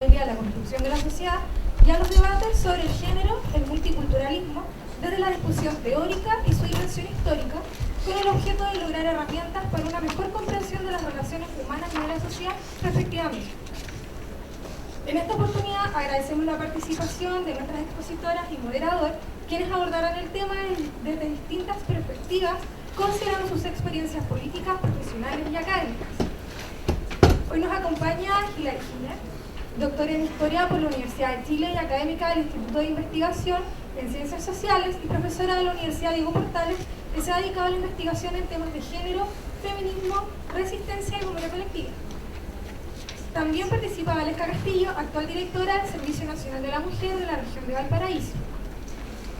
la construcción de la sociedad y a los debates sobre el género, el multiculturalismo, desde la discusión teórica y su dimensión histórica, con el objeto de lograr herramientas para una mejor comprensión de las relaciones humanas y de la sociedad respectivamente. En esta oportunidad agradecemos la participación de nuestras expositoras y moderador, quienes abordarán el tema desde distintas perspectivas, considerando sus experiencias políticas, profesionales y académicas. Hoy nos acompaña Hilary Giner, doctora en Historia por la Universidad de Chile y académica del Instituto de Investigación en Ciencias Sociales y profesora de la Universidad Diego Portales, que se ha dedicado a la investigación en temas de género, feminismo, resistencia y memoria colectiva. También participa Valesca Castillo, actual directora del Servicio Nacional de la Mujer de la región de Valparaíso.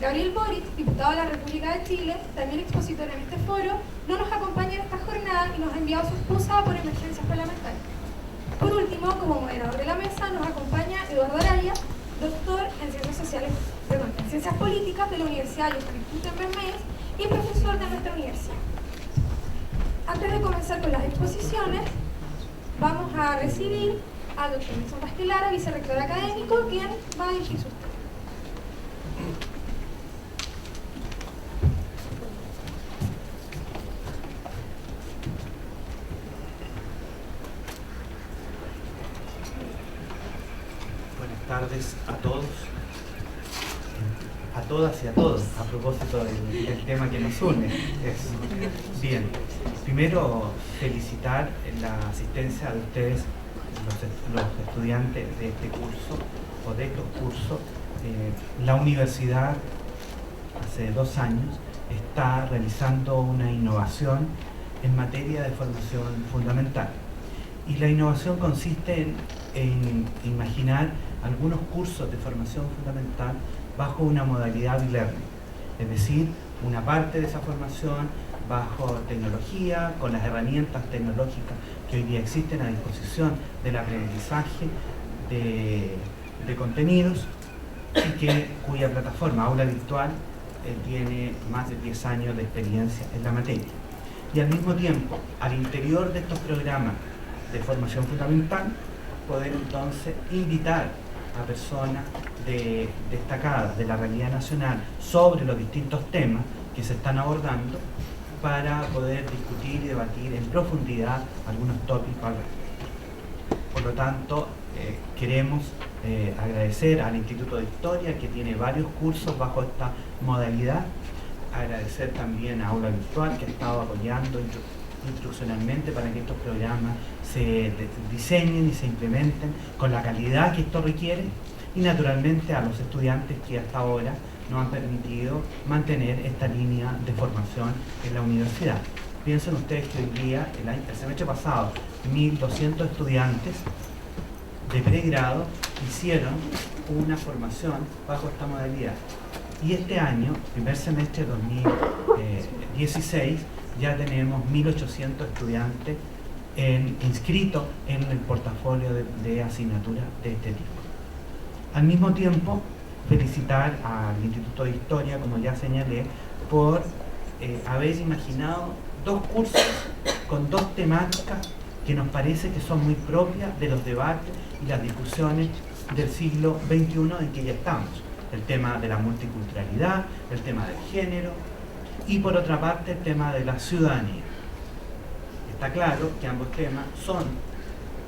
Gabriel Boric, diputado de la República de Chile, también expositor en este foro, no nos acompaña en esta jornada y nos ha enviado su excusa por emergencias parlamentarias. Por último, como moderador de la mesa, nos acompaña Eduardo Araya, doctor en Ciencias Políticas de la Universidad Johan Gutenberg y profesor de nuestra universidad. Antes de comenzar con las exposiciones, vamos a recibir al doctor Nelson Pasquelara, vicerrector académico, quien va a dirigir sus temas. Buenas tardes a todos, a todas y a todos, a propósito del tema que nos une. Bien, primero felicitar la asistencia de ustedes, los estudiantes de este curso o de estos cursos. La universidad hace 2 años está realizando una innovación en materia de formación fundamental, y la innovación consiste en imaginar algunos cursos de formación fundamental bajo una modalidad e-learning, es decir, una parte de esa formación bajo tecnología, con las herramientas tecnológicas que hoy día existen a disposición del aprendizaje de contenidos, y cuya plataforma Aula Virtual tiene más de 10 años de experiencia en la materia. Y al mismo tiempo, al interior de estos programas de formación fundamental, poder entonces invitar a personas destacadas de la realidad nacional sobre los distintos temas que se están abordando, para poder discutir y debatir en profundidad algunos tópicos al respecto. Por lo tanto, queremos agradecer al Instituto de Historia, que tiene varios cursos bajo esta modalidad, agradecer también a Aula Virtual, que ha estado apoyando instruccionalmente para que estos programas se diseñen y se implementen con la calidad que esto requiere, y naturalmente a los estudiantes que hasta ahora nos han permitido mantener esta línea de formación en la universidad. Piensen ustedes que hoy día, el semestre pasado, 1.200 estudiantes de pregrado hicieron una formación bajo esta modalidad, y este año, primer semestre 2016, ya tenemos 1.800 estudiantes inscritos en el portafolio de asignaturas de este tipo. Al mismo tiempo, felicitar al Instituto de Historia, como ya señalé, por haber imaginado 2 cursos con 2 temáticas que nos parece que son muy propias de los debates y las discusiones del siglo XXI en que ya estamos. El tema de la multiculturalidad, el tema del género, y por otra parte el tema de la ciudadanía. Está claro que ambos temas son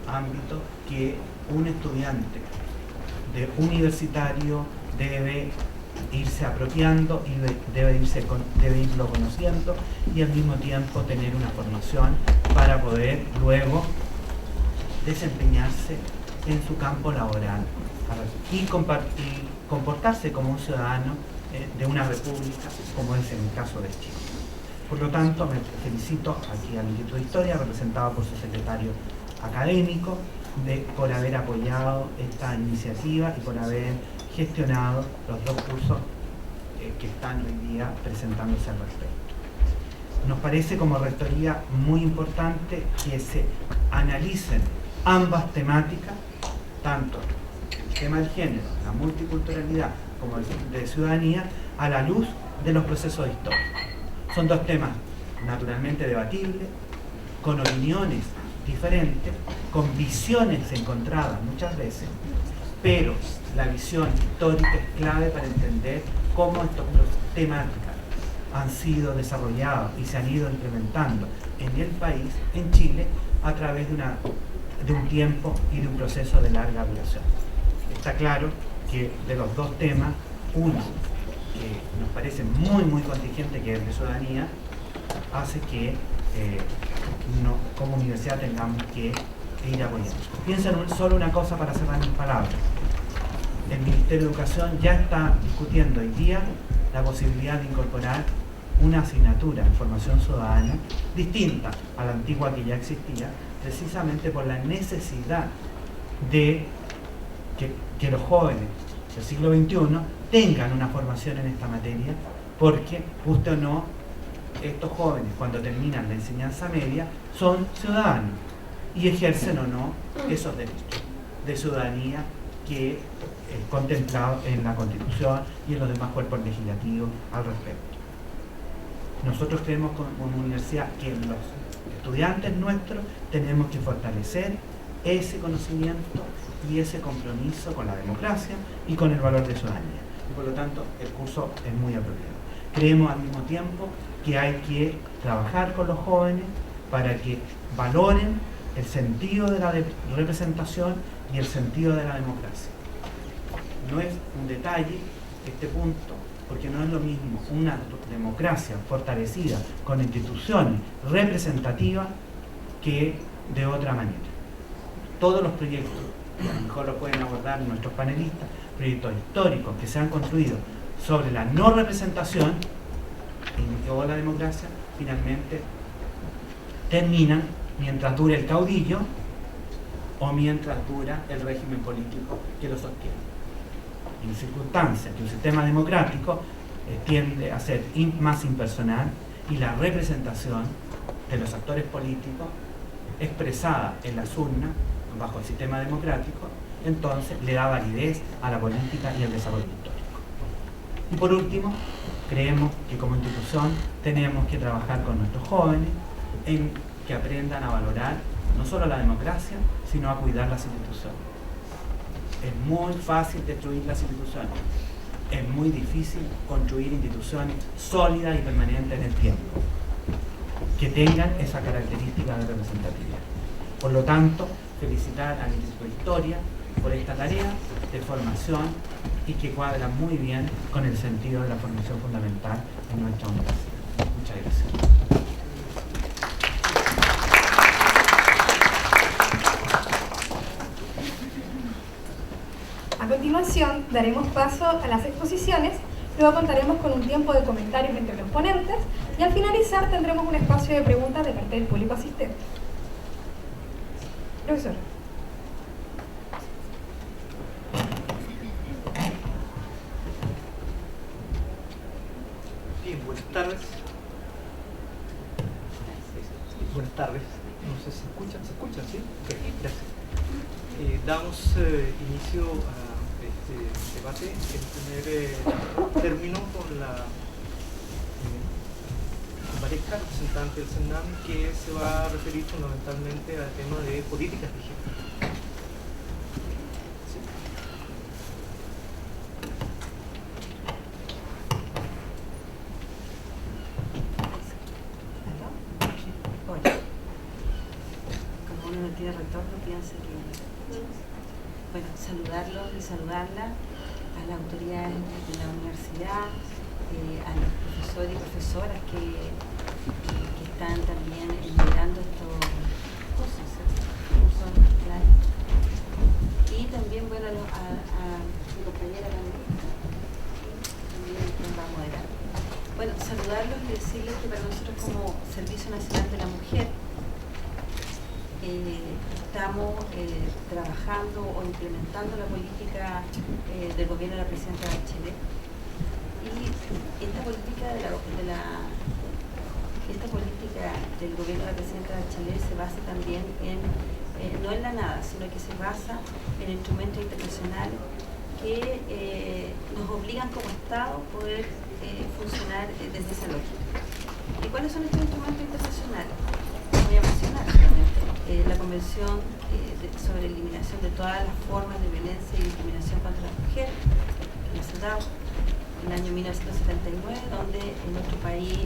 ámbitos que un estudiante universitario debe irse apropiando y debe irlo conociendo, y al mismo tiempo tener una formación para poder luego desempeñarse en su campo laboral y comportarse como un ciudadano de una república, como es en el caso de Chile. Por lo tanto, me felicito aquí al Instituto de Historia, representado por su secretario académico, por haber apoyado esta iniciativa y por haber gestionado los 2 cursos que están hoy día presentándose al respecto. Nos parece como rectoría muy importante que se analicen ambas temáticas, tanto el tema del género, la multiculturalidad, como el de ciudadanía, a la luz de los procesos históricos. Son 2 temas naturalmente debatibles, con opiniones diferentes, con visiones encontradas muchas veces, pero la visión histórica es clave para entender cómo estas temáticas han sido desarrolladas y se han ido implementando en el país, en Chile, a través de un tiempo y de un proceso de larga duración. Está claro que de los dos temas, uno que nos parece muy contingente, que es de ciudadanía, hace que como universidad tengamos que ir apoyando. Piensen solo una cosa para cerrar mis palabras. El Ministerio de Educación ya está discutiendo hoy día la posibilidad de incorporar una asignatura en formación ciudadana distinta a la antigua que ya existía, precisamente por la necesidad de que los jóvenes del siglo XXI tengan una formación en esta materia, porque, guste o no, estos jóvenes cuando terminan la enseñanza media son ciudadanos y ejercen o no esos derechos de ciudadanía que es contemplado en la Constitución y en los demás cuerpos legislativos al respecto. Nosotros creemos como universidad que los estudiantes nuestros tenemos que fortalecer ese conocimiento y ese compromiso con la democracia y con el valor de ciudadanía. Y por lo tanto, el curso es muy apropiado. Creemos al mismo tiempo que hay que trabajar con los jóvenes para que valoren el sentido de la representación y el sentido de la democracia. No es un detalle este punto, porque no es lo mismo una democracia fortalecida con instituciones representativas que de otra manera. Todos los proyectos, a lo mejor lo pueden abordar nuestros panelistas, proyectos históricos que se han construido sobre la no representación o la democracia, finalmente terminan mientras dure el caudillo o mientras dura el régimen político que lo sostiene. En circunstancias que un sistema democrático tiende a ser más impersonal y la representación de los actores políticos expresada en las urnas bajo el sistema democrático, entonces le da validez a la política y al desarrollo histórico. Y por último, creemos que como institución tenemos que trabajar con nuestros jóvenes en que aprendan a valorar no solo la democracia, sino a cuidar las instituciones. Es muy fácil destruir las instituciones, es muy difícil construir instituciones sólidas y permanentes en el tiempo, que tengan esa característica de representatividad. Por lo tanto, felicitar al Instituto de Historia por esta tarea de formación y que cuadra muy bien con el sentido de la formación fundamental en nuestra universidad. Muchas gracias. A continuación, daremos paso a las exposiciones, luego contaremos con un tiempo de comentarios entre los ponentes y al finalizar tendremos un espacio de preguntas de parte del público asistente. Profesor. Bien, buenas tardes. Buenas tardes. No sé si se escuchan, ¿sí? Ok, gracias. Damos inicio a este debate en primer término con la pareja representante del CENAM, que se va a referir fundamentalmente al tema de políticas de género. ¿Sí? Como uno no tiene retorno, piensa que... Bueno, saludarlos y saludarla a las autoridades de la universidad, a los profesores y profesoras que están también liderando estos cursos, claro. Y también, bueno, a mi compañera panelista, también nos va a moderar. Bueno, saludarlos y decirles que para nosotros como Servicio Nacional de la Mujer estamos trabajando o implementando la política del gobierno de la presidenta Bachelet. Y esta política del gobierno de la presidenta Bachelet se basa también no en la nada, sino que se basa en instrumentos internacionales que nos obligan como Estado a poder funcionar desde esa lógica. ¿Y cuáles son estos instrumentos internacionales? Voy a mencionar solamente la Convención sobre la eliminación de todas las formas de violencia y discriminación CEDAW en el año 1979, donde en nuestro país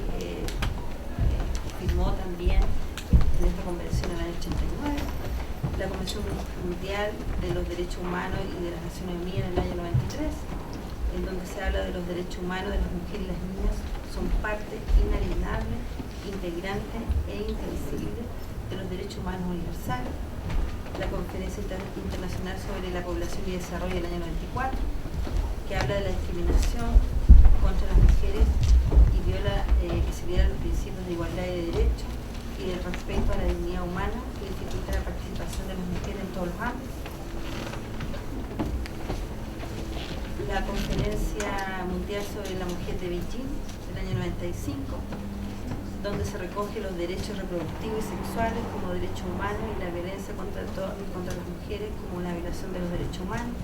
firmó también en esta convención en el año 89, la Convención Mundial de los Derechos Humanos y de las Naciones Unidas en el año 93, en donde se habla de los derechos humanos de las mujeres y las niñas son parte inalienable, integrante e indivisible de los derechos humanos universales. La Conferencia Internacional sobre la Población y Desarrollo del año 94, que habla de la discriminación contra las mujeres y que se violan los principios de igualdad y de derechos y del respeto a la dignidad humana, que dificulta la participación de las mujeres en todos los ámbitos. La Conferencia Mundial sobre la Mujer de Beijing del año 95, donde se recoge los derechos reproductivos y sexuales como derechos humanos y la violencia contra las mujeres como una violación de los derechos humanos.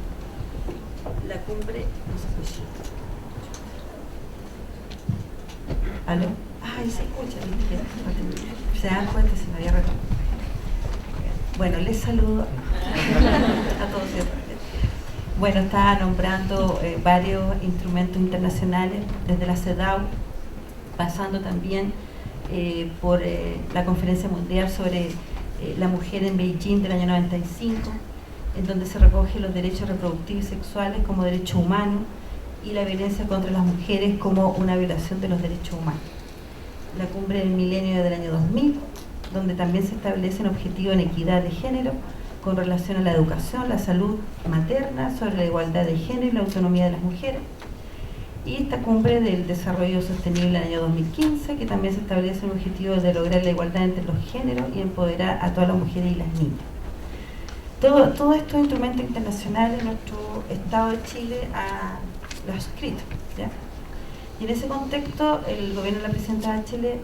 La cumbre no se escucha. ¿Aló? Ay, se escucha. Se dan cuenta, se me había retomado. Bueno, les saludo a todos. Bueno, estaba nombrando varios instrumentos internacionales desde la CEDAW, pasando también por la Conferencia Mundial sobre la Mujer en Beijing del año 95, en donde se recogen los derechos reproductivos y sexuales como derechos humanos y la violencia contra las mujeres como una violación de los derechos humanos. La Cumbre del Milenio del año 2000, donde también se establecen objetivos en equidad de género con relación a la educación, la salud materna, sobre la igualdad de género y la autonomía de las mujeres. Y esta Cumbre del Desarrollo Sostenible del año 2015, que también se establece un objetivo de lograr la igualdad entre los géneros y empoderar a todas las mujeres y las niñas. Todos estos instrumentos internacionales nuestro Estado de Chile los ha suscrito, ¿ya? Y en ese contexto el gobierno de la presidenta Bachelet,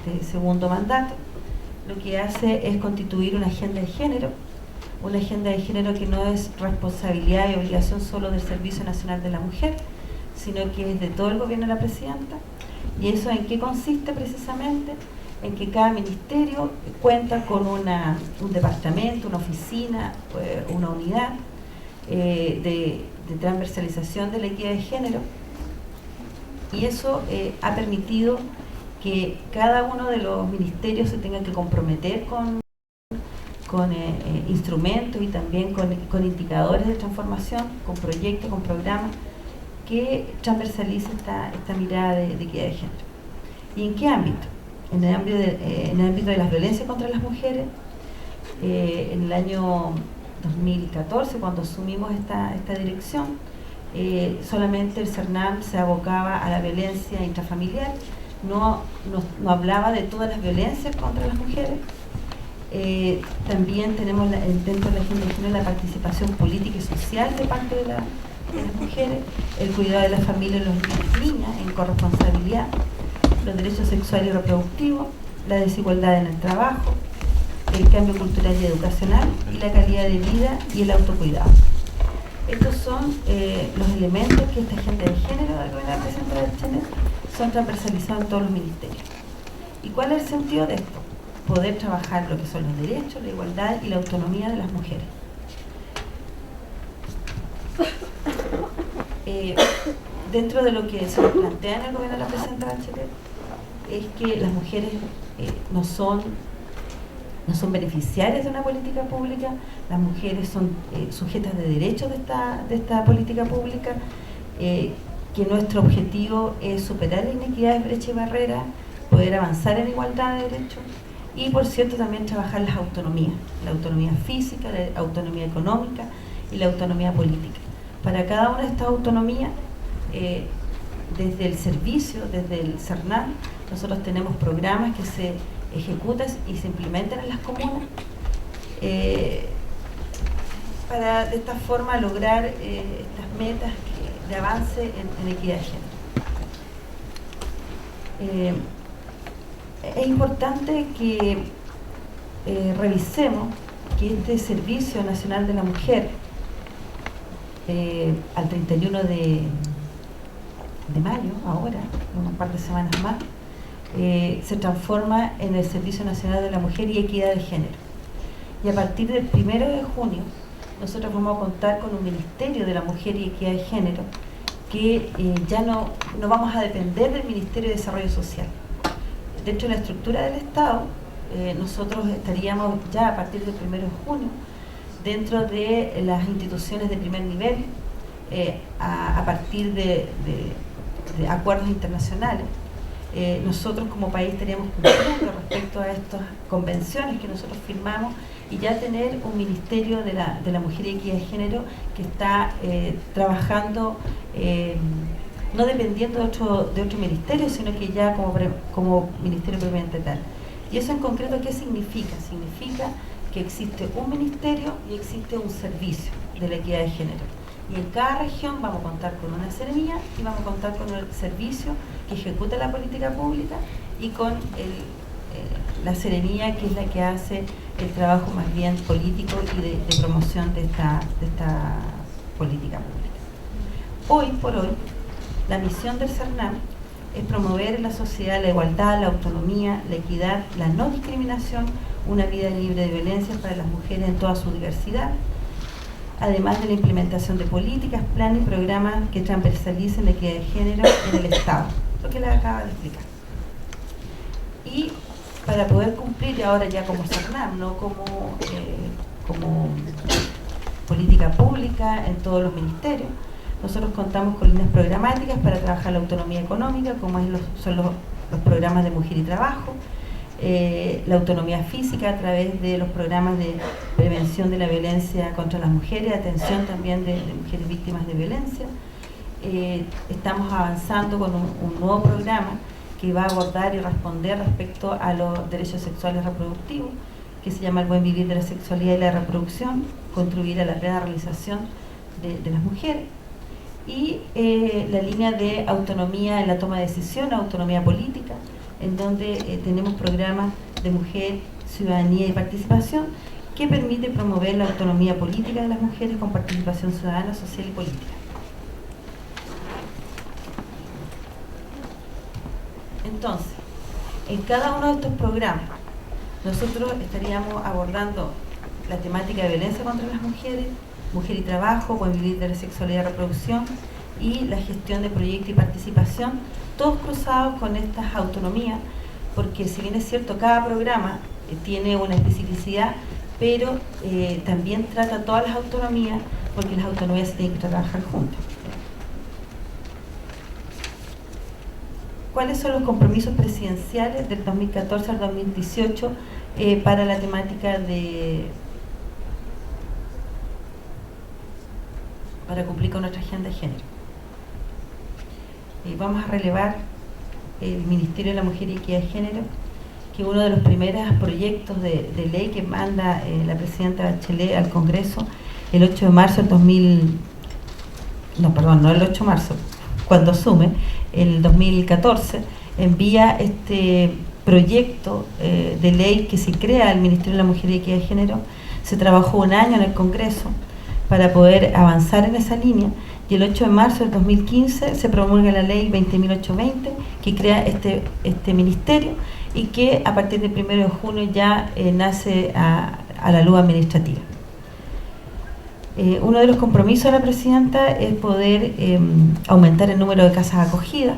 este segundo mandato, lo que hace es constituir una agenda de género que no es responsabilidad y obligación solo del Servicio Nacional de la Mujer, sino que es de todo el gobierno de la presidenta. ¿Y eso en qué consiste precisamente? En que cada ministerio cuenta con un departamento, una oficina, una unidad de transversalización de la equidad de género, y eso ha permitido que cada uno de los ministerios se tenga que comprometer con instrumentos y también con indicadores de transformación, con proyectos, con programas que transversalice esta mirada de equidad de género. ¿Y en qué ámbito? En el ámbito de las violencias contra las mujeres. En el año 2014, cuando asumimos esta dirección, solamente el CERNAM se abocaba a la violencia intrafamiliar, no hablaba de todas las violencias contra las mujeres. También tenemos dentro de la agenda de género la participación política y social de parte de las mujeres, el cuidado de la familia y los niñas en corresponsabilidad, los derechos sexuales y reproductivos, la desigualdad en el trabajo, el cambio cultural y educacional y la calidad de vida y el autocuidado. Estos son los elementos que esta agenda de género del gobierno de la presidenta Bachelet son transversalizados en todos los ministerios. ¿Y cuál es el sentido de esto? Poder trabajar lo que son los derechos, la igualdad y la autonomía de las mujeres. Dentro de lo que se nos plantea en el gobierno de la presidenta Bachelet es que las mujeres no son beneficiarias de una política pública, las mujeres son sujetas de derechos de esta política pública, que nuestro objetivo es superar la inequidad, brecha y barrera, poder avanzar en igualdad de derechos y, por cierto, también trabajar las autonomías, la autonomía física, la autonomía económica y la autonomía política. Para cada una de estas autonomías, desde el servicio, desde el CERNAM, nosotros tenemos programas que se ejecutan y se implementan en las comunas para de esta forma lograr estas metas de avance en equidad de género. Es importante que revisemos que este Servicio Nacional de la Mujer al 31 de mayo, ahora, en un par de semanas más, se transforma en el Servicio Nacional de la Mujer y Equidad de Género. Y a partir del 1 de junio, nosotros vamos a contar con un Ministerio de la Mujer y Equidad de Género que ya no vamos a depender del Ministerio de Desarrollo Social. Dentro de la estructura del Estado, nosotros estaríamos ya a partir del 1 de junio dentro de las instituciones de primer nivel, a partir de acuerdos internacionales. Nosotros como país estaríamos cumpliendo respecto a estas convenciones que nosotros firmamos y ya tener un Ministerio de la Mujer y Equidad de Género que está trabajando, no dependiendo de otro ministerio, sino que ya como ministerio propiamente tal. ¿Y eso en concreto qué significa? Significa que existe un ministerio y existe un servicio de la equidad de género. Y en cada región vamos a contar con una seremía y vamos a contar con el servicio que ejecuta la política pública y con la seremía, que es la que hace el trabajo más bien político y de promoción de esta política pública. Hoy por hoy, la misión del CERNAM es promover en la sociedad la igualdad, la autonomía, la equidad, la no discriminación, una vida libre de violencia para las mujeres en toda su diversidad, además de la implementación de políticas, planes y programas que transversalicen la equidad de género en el Estado, lo que les acabo de explicar. Y para poder cumplir, y ahora ya como CERNAM, no como política pública en todos los ministerios, nosotros contamos con líneas programáticas para trabajar la autonomía económica, como son los programas de mujer y trabajo, la autonomía física a través de los programas de prevención de la violencia contra las mujeres, atención también de mujeres víctimas de violencia. Estamos avanzando con un nuevo programa que va a abordar y responder respecto a los derechos sexuales reproductivos, que se llama El Buen Vivir de la Sexualidad y la Reproducción, contribuir a la plena realización de las mujeres. Y la línea de autonomía en la toma de decisión, autonomía política, en donde tenemos programas de mujer, ciudadanía y participación que permite promover la autonomía política de las mujeres con participación ciudadana, social y política. Entonces, en cada uno de estos programas, nosotros estaríamos abordando la temática de violencia contra las mujeres, mujer y trabajo, buen vivir de la sexualidad y reproducción y la gestión de proyectos y participación, todos cruzados con estas autonomías, porque si bien es cierto, cada programa tiene una especificidad, pero también trata todas las autonomías, porque las autonomías se tienen que trabajar juntas. ¿Cuáles son los compromisos presidenciales del 2014 al 2018 para la temática para cumplir con nuestra agenda de género? Vamos a relevar el Ministerio de la Mujer y Equidad de Género, que uno de los primeros proyectos de ley que manda la presidenta Bachelet al Congreso el 8 de marzo del 2014, envía este proyecto de ley que se crea el Ministerio de la Mujer y Equidad de Género. Se trabajó un año en el Congreso para poder avanzar en esa línea, y el 8 de marzo del 2015 se promulga la ley 20.820 que crea este ministerio y que a partir del 1 de junio ya nace a la luz administrativa. Uno de los compromisos de la presidenta es poder aumentar el número de casas acogidas.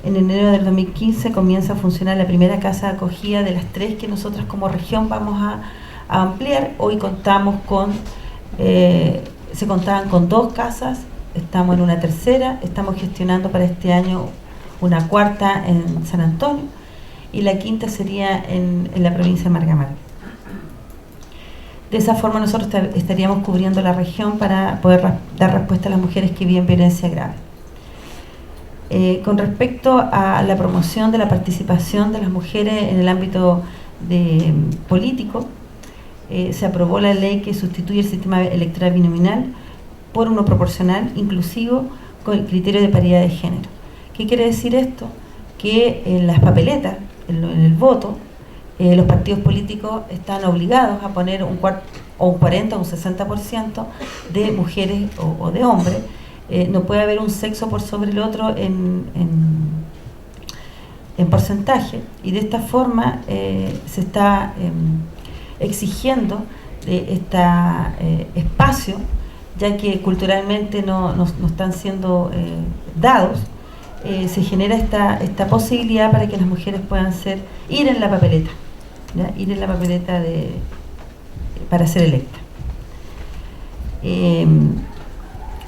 En enero del 2015 comienza a funcionar la primera casa de acogida de las 3 que nosotros como región vamos a ampliar. Hoy contamos se contaban con 2 casas, estamos en una tercera, estamos gestionando para este año una cuarta en San Antonio y la quinta sería en la provincia de Margamar. De esa forma nosotros estaríamos cubriendo la región para poder dar respuesta a las mujeres que viven violencia grave. Con respecto a la promoción de la participación de las mujeres en el ámbito político, se aprobó la ley que sustituye el sistema electoral binominal por uno proporcional, inclusivo, con el criterio de paridad de género. ¿Qué quiere decir esto? Que en las papeletas, en el voto, los partidos políticos están obligados a poner un 40 o un 60% de mujeres o de hombres. No puede haber un sexo por sobre el otro en porcentaje, y de esta forma se está exigiendo este espacio ya que culturalmente no están siendo dados, se genera esta posibilidad para que las mujeres puedan ir en la papeleta, ¿ya? Ir en la papeleta para ser electa.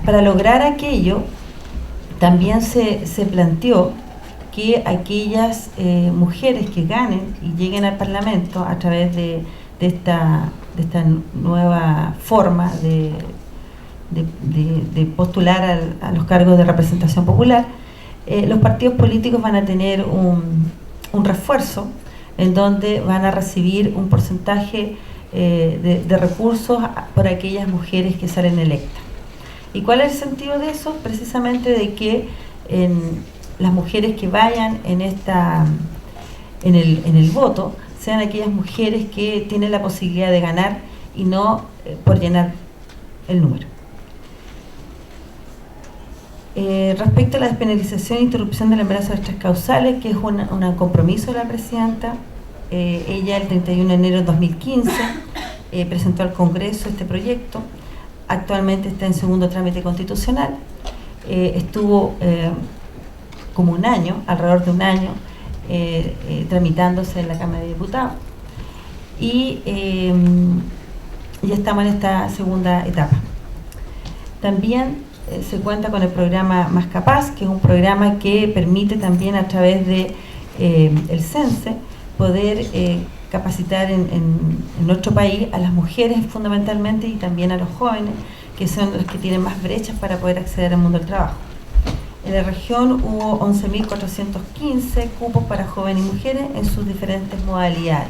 Para lograr aquello, también se planteó que aquellas mujeres que ganen y lleguen al Parlamento a través de esta nueva forma de postular a los cargos de representación popular, los partidos políticos van a tener un refuerzo en donde van a recibir un porcentaje de recursos por aquellas mujeres que salen electas. ¿Y cuál es el sentido de eso? Precisamente de que las mujeres que vayan en el voto sean aquellas mujeres que tienen la posibilidad de ganar y no por llenar el número. Respecto a la despenalización e interrupción del embarazo de las 3 causales, que es un compromiso de la presidenta, ella el 31 de enero de 2015 presentó al Congreso este proyecto. Actualmente está en segundo trámite constitucional. Estuvo como un año, alrededor de un año, tramitándose en la Cámara de Diputados. Y ya estamos en esta segunda etapa. También se cuenta con el programa Más Capaz, que es un programa que permite también a través de el CENSE poder capacitar en nuestro país a las mujeres fundamentalmente y también a los jóvenes, que son los que tienen más brechas para poder acceder al mundo del trabajo. En la región hubo 11.415 cupos para jóvenes y mujeres en sus diferentes modalidades.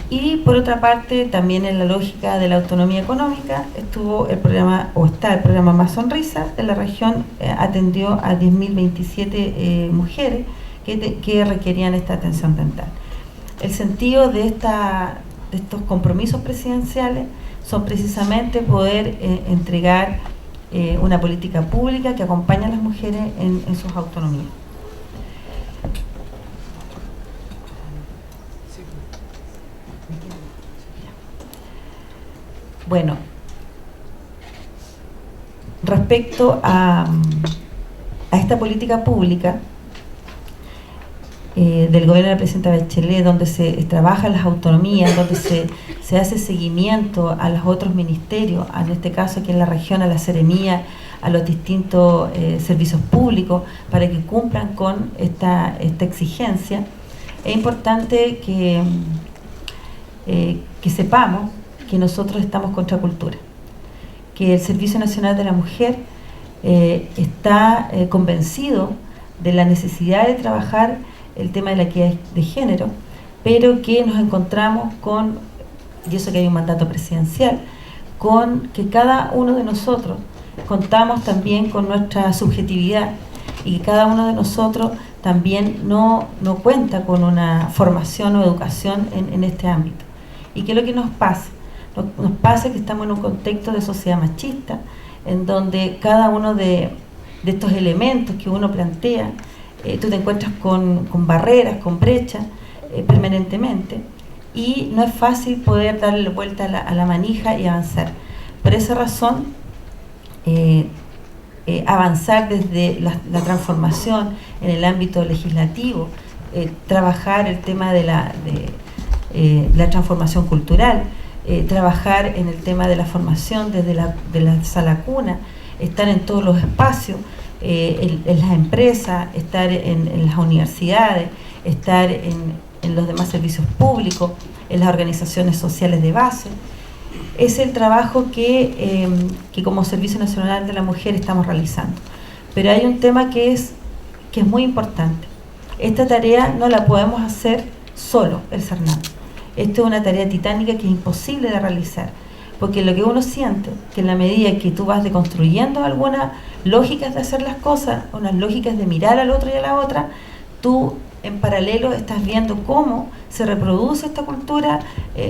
Y por otra parte, también en la lógica de la autonomía económica, está el programa Más Sonrisa. En la región atendió a 10.027 mujeres que requerían esta atención dental. El sentido de estos compromisos presidenciales son precisamente poder entregar una política pública que acompañe a las mujeres en sus autonomías. Bueno, respecto a esta política pública del gobierno de la presidenta Bachelet, donde se trabajan las autonomías, donde se hace seguimiento a los otros ministerios, en este caso aquí en la región a la Seremía, a los distintos servicios públicos, para que cumplan con esta exigencia, es importante que sepamos que nosotros estamos contra cultura, que el Servicio Nacional de la Mujer está convencido de la necesidad de trabajar el tema de la equidad de género, pero que nos encontramos con, y eso que hay un mandato presidencial, con que cada uno de nosotros contamos también con nuestra subjetividad y que cada uno de nosotros también no cuenta con una formación o educación en este ámbito. ¿Y qué es lo que nos pasa? Nos pasa que estamos en un contexto de sociedad machista, en donde cada uno de estos elementos que uno plantea, tú te encuentras con barreras, con brechas permanentemente, y no es fácil poder darle vuelta a la manija y avanzar. Por esa razón, avanzar desde la transformación en el ámbito legislativo, trabajar el tema de la transformación cultural, trabajar en el tema de la formación desde la sala cuna, estar en todos los espacios, en las empresas, estar en las universidades, estar en los demás servicios públicos, en las organizaciones sociales de base. Es el trabajo que como Servicio Nacional de la Mujer estamos realizando. Pero hay un tema que es muy importante. Esta tarea no la podemos hacer solo el CERNAM. Esto es una tarea titánica que es imposible de realizar, porque lo que uno siente, que en la medida que tú vas deconstruyendo algunas lógicas de hacer las cosas, unas lógicas de mirar al otro y a la otra, tú en paralelo estás viendo cómo se reproduce esta cultura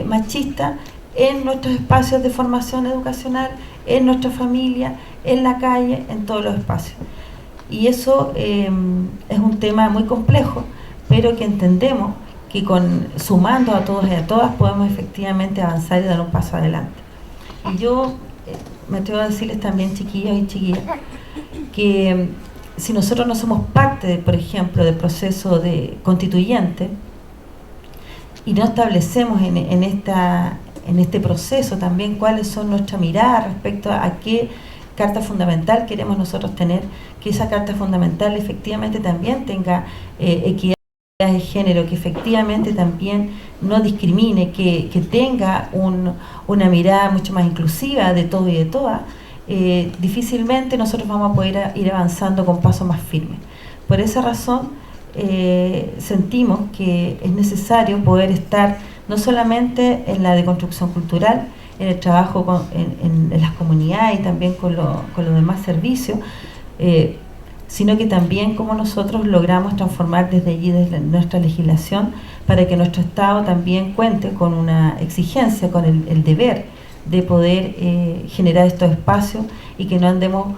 machista en nuestros espacios de formación educacional, en nuestra familia, en la calle, en todos los espacios. Y eso es un tema muy complejo, pero que entendemos que sumando a todos y a todas podemos efectivamente avanzar y dar un paso adelante. Y yo me atrevo a decirles también, chiquillos y chiquillas, que si nosotros no somos parte, por ejemplo, del proceso de constituyente y no establecemos en este proceso también cuáles son nuestras miradas respecto a qué carta fundamental queremos nosotros tener, que esa carta fundamental efectivamente también tenga equidad de género, que efectivamente también no discrimine, que tenga una mirada mucho más inclusiva de todo y de todas, difícilmente nosotros vamos a poder ir avanzando con pasos más firmes. Por esa razón sentimos que es necesario poder estar no solamente en la deconstrucción cultural, en el trabajo en las comunidades y también con los demás servicios, sino que también cómo nosotros logramos transformar desde allí, desde nuestra legislación, para que nuestro Estado también cuente con una exigencia, con el deber de poder generar estos espacios y que no andemos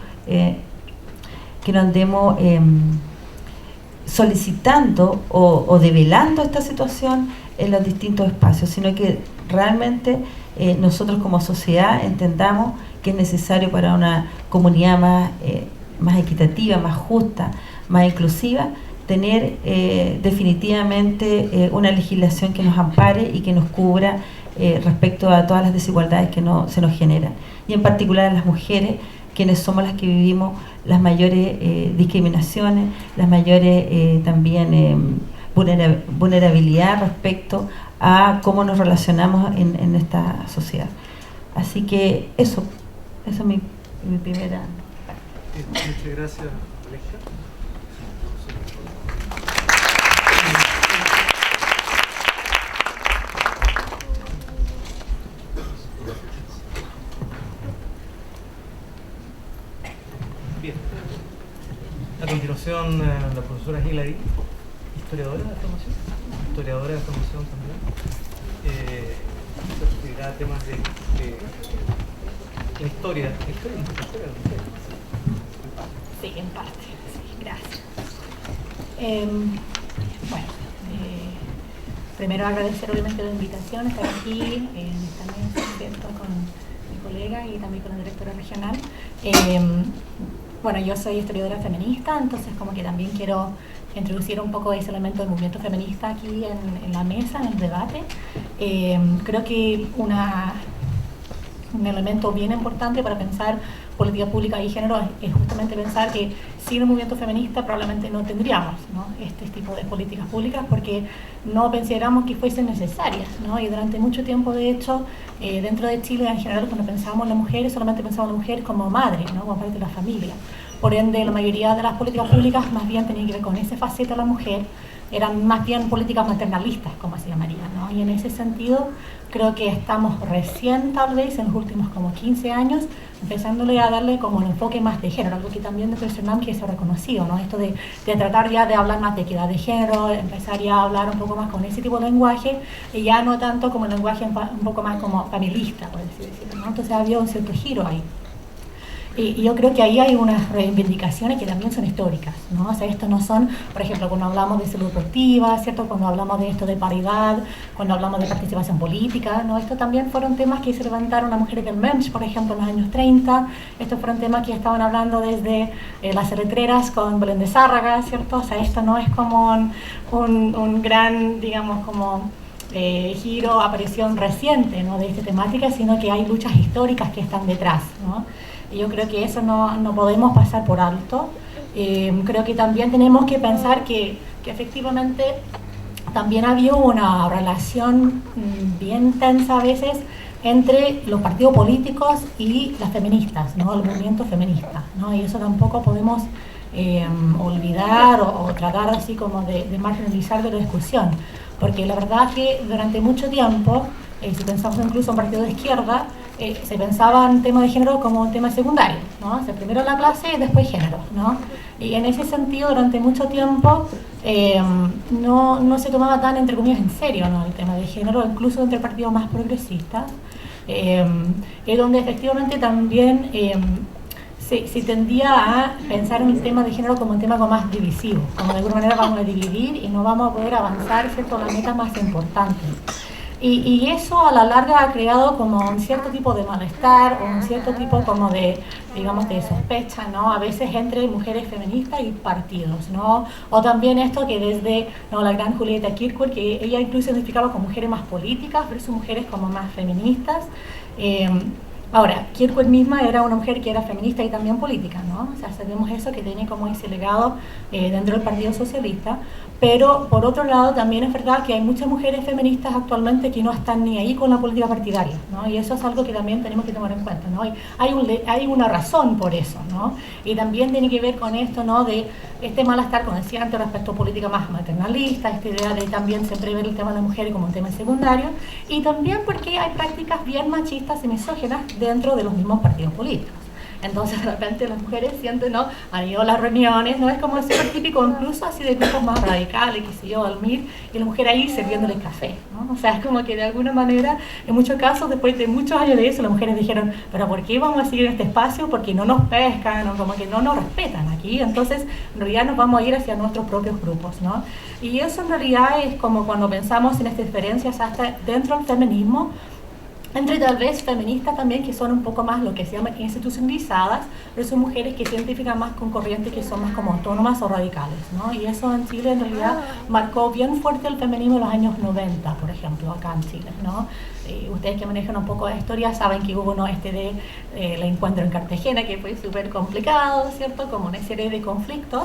solicitando o develando esta situación en los distintos espacios, sino que realmente nosotros como sociedad entendamos que es necesario para una comunidad más equitativa, más justa, más inclusiva, tener definitivamente una legislación que nos ampare y que nos cubra respecto a todas las desigualdades que se nos generan, y en particular a las mujeres, quienes somos las que vivimos las mayores discriminaciones, las mayores también vulnerabilidad respecto a cómo nos relacionamos en esta sociedad. Así que eso es mi primera parte. Muchas gracias, Alexa. Bien. A continuación, la profesora Hilary, historiadora de formación también, se referirá a temas de la historia de la mujer. Sí, en parte. Sí, gracias. Primero agradecer obviamente la invitación, estar aquí también ¿cierto? Con mi colega y también con la directora regional. Bueno, yo soy historiadora feminista, entonces como que también quiero introducir un poco ese elemento del movimiento feminista aquí en la mesa, en el debate. Creo que un elemento bien importante para pensar política pública y género es justamente pensar que sin el movimiento feminista probablemente no tendríamos, ¿no?, este tipo de políticas públicas, porque no consideramos que fuesen necesarias, ¿no? Y durante mucho tiempo, de hecho, dentro de Chile en general, cuando pensábamos en las mujeres, solamente pensábamos en las mujeres como madres, ¿no?, como parte de la familia. Por ende, la mayoría de las políticas públicas más bien tenían que ver con esa faceta de la mujer, eran más bien políticas maternalistas, como se llamaría, ¿no? Y en ese sentido, creo que estamos recién, tal vez, en los últimos como 15 años, empezándole a darle como un enfoque más de género, algo que también de personal que se ha reconocido, ¿no? Esto de tratar ya de hablar más de equidad de género, empezar ya a hablar un poco más con ese tipo de lenguaje, y ya no tanto como el lenguaje un poco más como familista, por así decirlo, ¿no? Entonces había un cierto giro ahí. Y yo creo que ahí hay unas reivindicaciones que también son históricas, ¿no? O sea, esto no son, por ejemplo, cuando hablamos de salud reproductiva, ¿cierto?, cuando hablamos de esto de paridad, cuando hablamos de participación política, ¿no? Esto también fueron temas que se levantaron las mujeres del MENCH, por ejemplo, en los años 30. Estos fueron temas que estaban hablando desde las letreras con Belén de Zárraga, ¿cierto? O sea, esto no es como un gran, digamos, como giro, aparición reciente, ¿no?, de esta temática, sino que hay luchas históricas que están detrás, ¿no? Y yo creo que eso no podemos pasar por alto. Creo que también tenemos que pensar que efectivamente también había una relación bien tensa a veces entre los partidos políticos y las feministas, ¿no?, el movimiento feminista, ¿no? Y eso tampoco podemos olvidar o tratar así como de marginalizar de la discusión, porque la verdad que durante mucho tiempo, si pensamos incluso en partidos de izquierda, se pensaba en tema de género como un tema secundario, ¿no? O sea, primero la clase y después género, ¿no? Y en ese sentido, durante mucho tiempo, no se tomaba tan, entre comillas, en serio, ¿no?, el tema de género, incluso entre partidos más progresistas, donde efectivamente también se tendía a pensar en el tema de género como un tema como más divisivo, como de alguna manera vamos a dividir y no vamos a poder avanzar, ¿cierto?, las metas más importantes. Y eso a la larga ha creado como un cierto tipo de malestar o un cierto tipo como de, digamos, de sospecha, ¿no? A veces entre mujeres feministas y partidos, ¿no? O también esto que desde, ¿no?, la gran Julieta Kirchhoff, que ella incluso identificaba con mujeres más políticas versus mujeres como más feministas. Ahora, Kirchhoff misma era una mujer que era feminista y también política, ¿no? O sea, sabemos eso, que tiene como ese legado dentro del Partido Socialista, pero por otro lado también es verdad que hay muchas mujeres feministas actualmente que no están ni ahí con la política partidaria, ¿no? Y eso es algo que también tenemos que tomar en cuenta, ¿no? Y hay una razón por eso, ¿no? Y también tiene que ver con esto, ¿no?, de este malestar, como decía antes, respecto a política más maternalista, esta idea de también siempre ver el tema de la mujer como un tema secundario, y también porque hay prácticas bien machistas y misóginas dentro de los mismos partidos políticos. Entonces de repente las mujeres sienten, ¿no?, han ido a las reuniones, no es como súper típico, incluso así de grupos más radicales, que sé yo, al MIR, y la mujer ahí sirviéndole café, ¿no? O sea, es como que de alguna manera, en muchos casos, después de muchos años de eso, las mujeres dijeron, pero ¿por qué vamos a seguir en este espacio? Porque no nos pescan, o como que no nos respetan aquí, entonces en realidad nos vamos a ir hacia nuestros propios grupos, ¿no? Y eso en realidad es como cuando pensamos en estas diferencias hasta dentro del feminismo, entre tal vez feministas también que son un poco más lo que se llama institucionalizadas, pero son mujeres que se identifican más con corrientes que son más como autónomas o radicales, ¿no? Y eso en Chile en realidad marcó bien fuerte el feminismo en los años 90, por ejemplo, acá en Chile, ¿no? Ustedes que manejan un poco de historia saben que hubo, ¿no?, el encuentro en Cartagena, que fue súper complicado, ¿cierto?, como una serie de conflictos.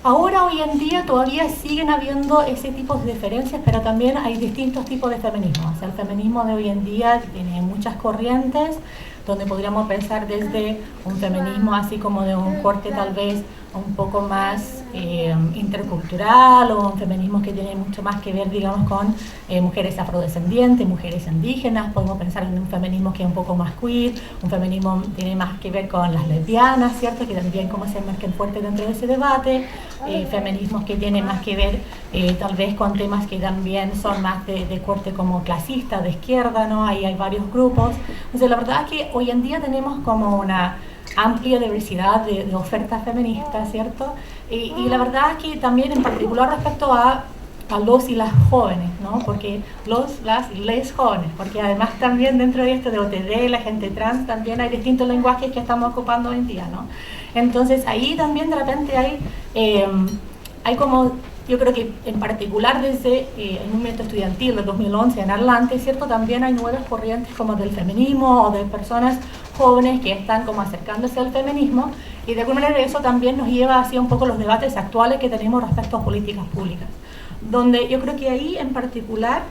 Ahora, hoy en día, todavía siguen habiendo ese tipo de diferencias, pero también hay distintos tipos de feminismo. O sea, el feminismo de hoy en día tiene muchas corrientes, donde podríamos pensar desde un feminismo así como de un corte tal vez un poco más intercultural, o un feminismo que tiene mucho más que ver, digamos, con mujeres afrodescendientes, mujeres indígenas. Podemos pensar en un feminismo que es un poco más queer, un feminismo que tiene más que ver con las lesbianas, ¿cierto?, que también como se marcan fuerte dentro de ese debate, feminismos que tienen más que ver tal vez con temas que también son más de corte como clasista, de izquierda, ¿no? Ahí hay varios grupos. Entonces la verdad es que hoy en día tenemos como una amplia diversidad de ofertas feministas, ¿cierto? Y la verdad es que también en particular respecto a los y las jóvenes, ¿no? Porque las y les jóvenes, porque además también dentro de esto de OTD, la gente trans, también hay distintos lenguajes que estamos ocupando hoy en día, ¿no? Entonces ahí también de repente hay como, yo creo que en particular desde el movimiento estudiantil del 2011 en adelante, ¿cierto?, también hay nuevas corrientes como del feminismo o de personas jóvenes que están como acercándose al feminismo, y de alguna manera eso también nos lleva hacia un poco los debates actuales que tenemos respecto a políticas públicas, donde yo creo que ahí en particular,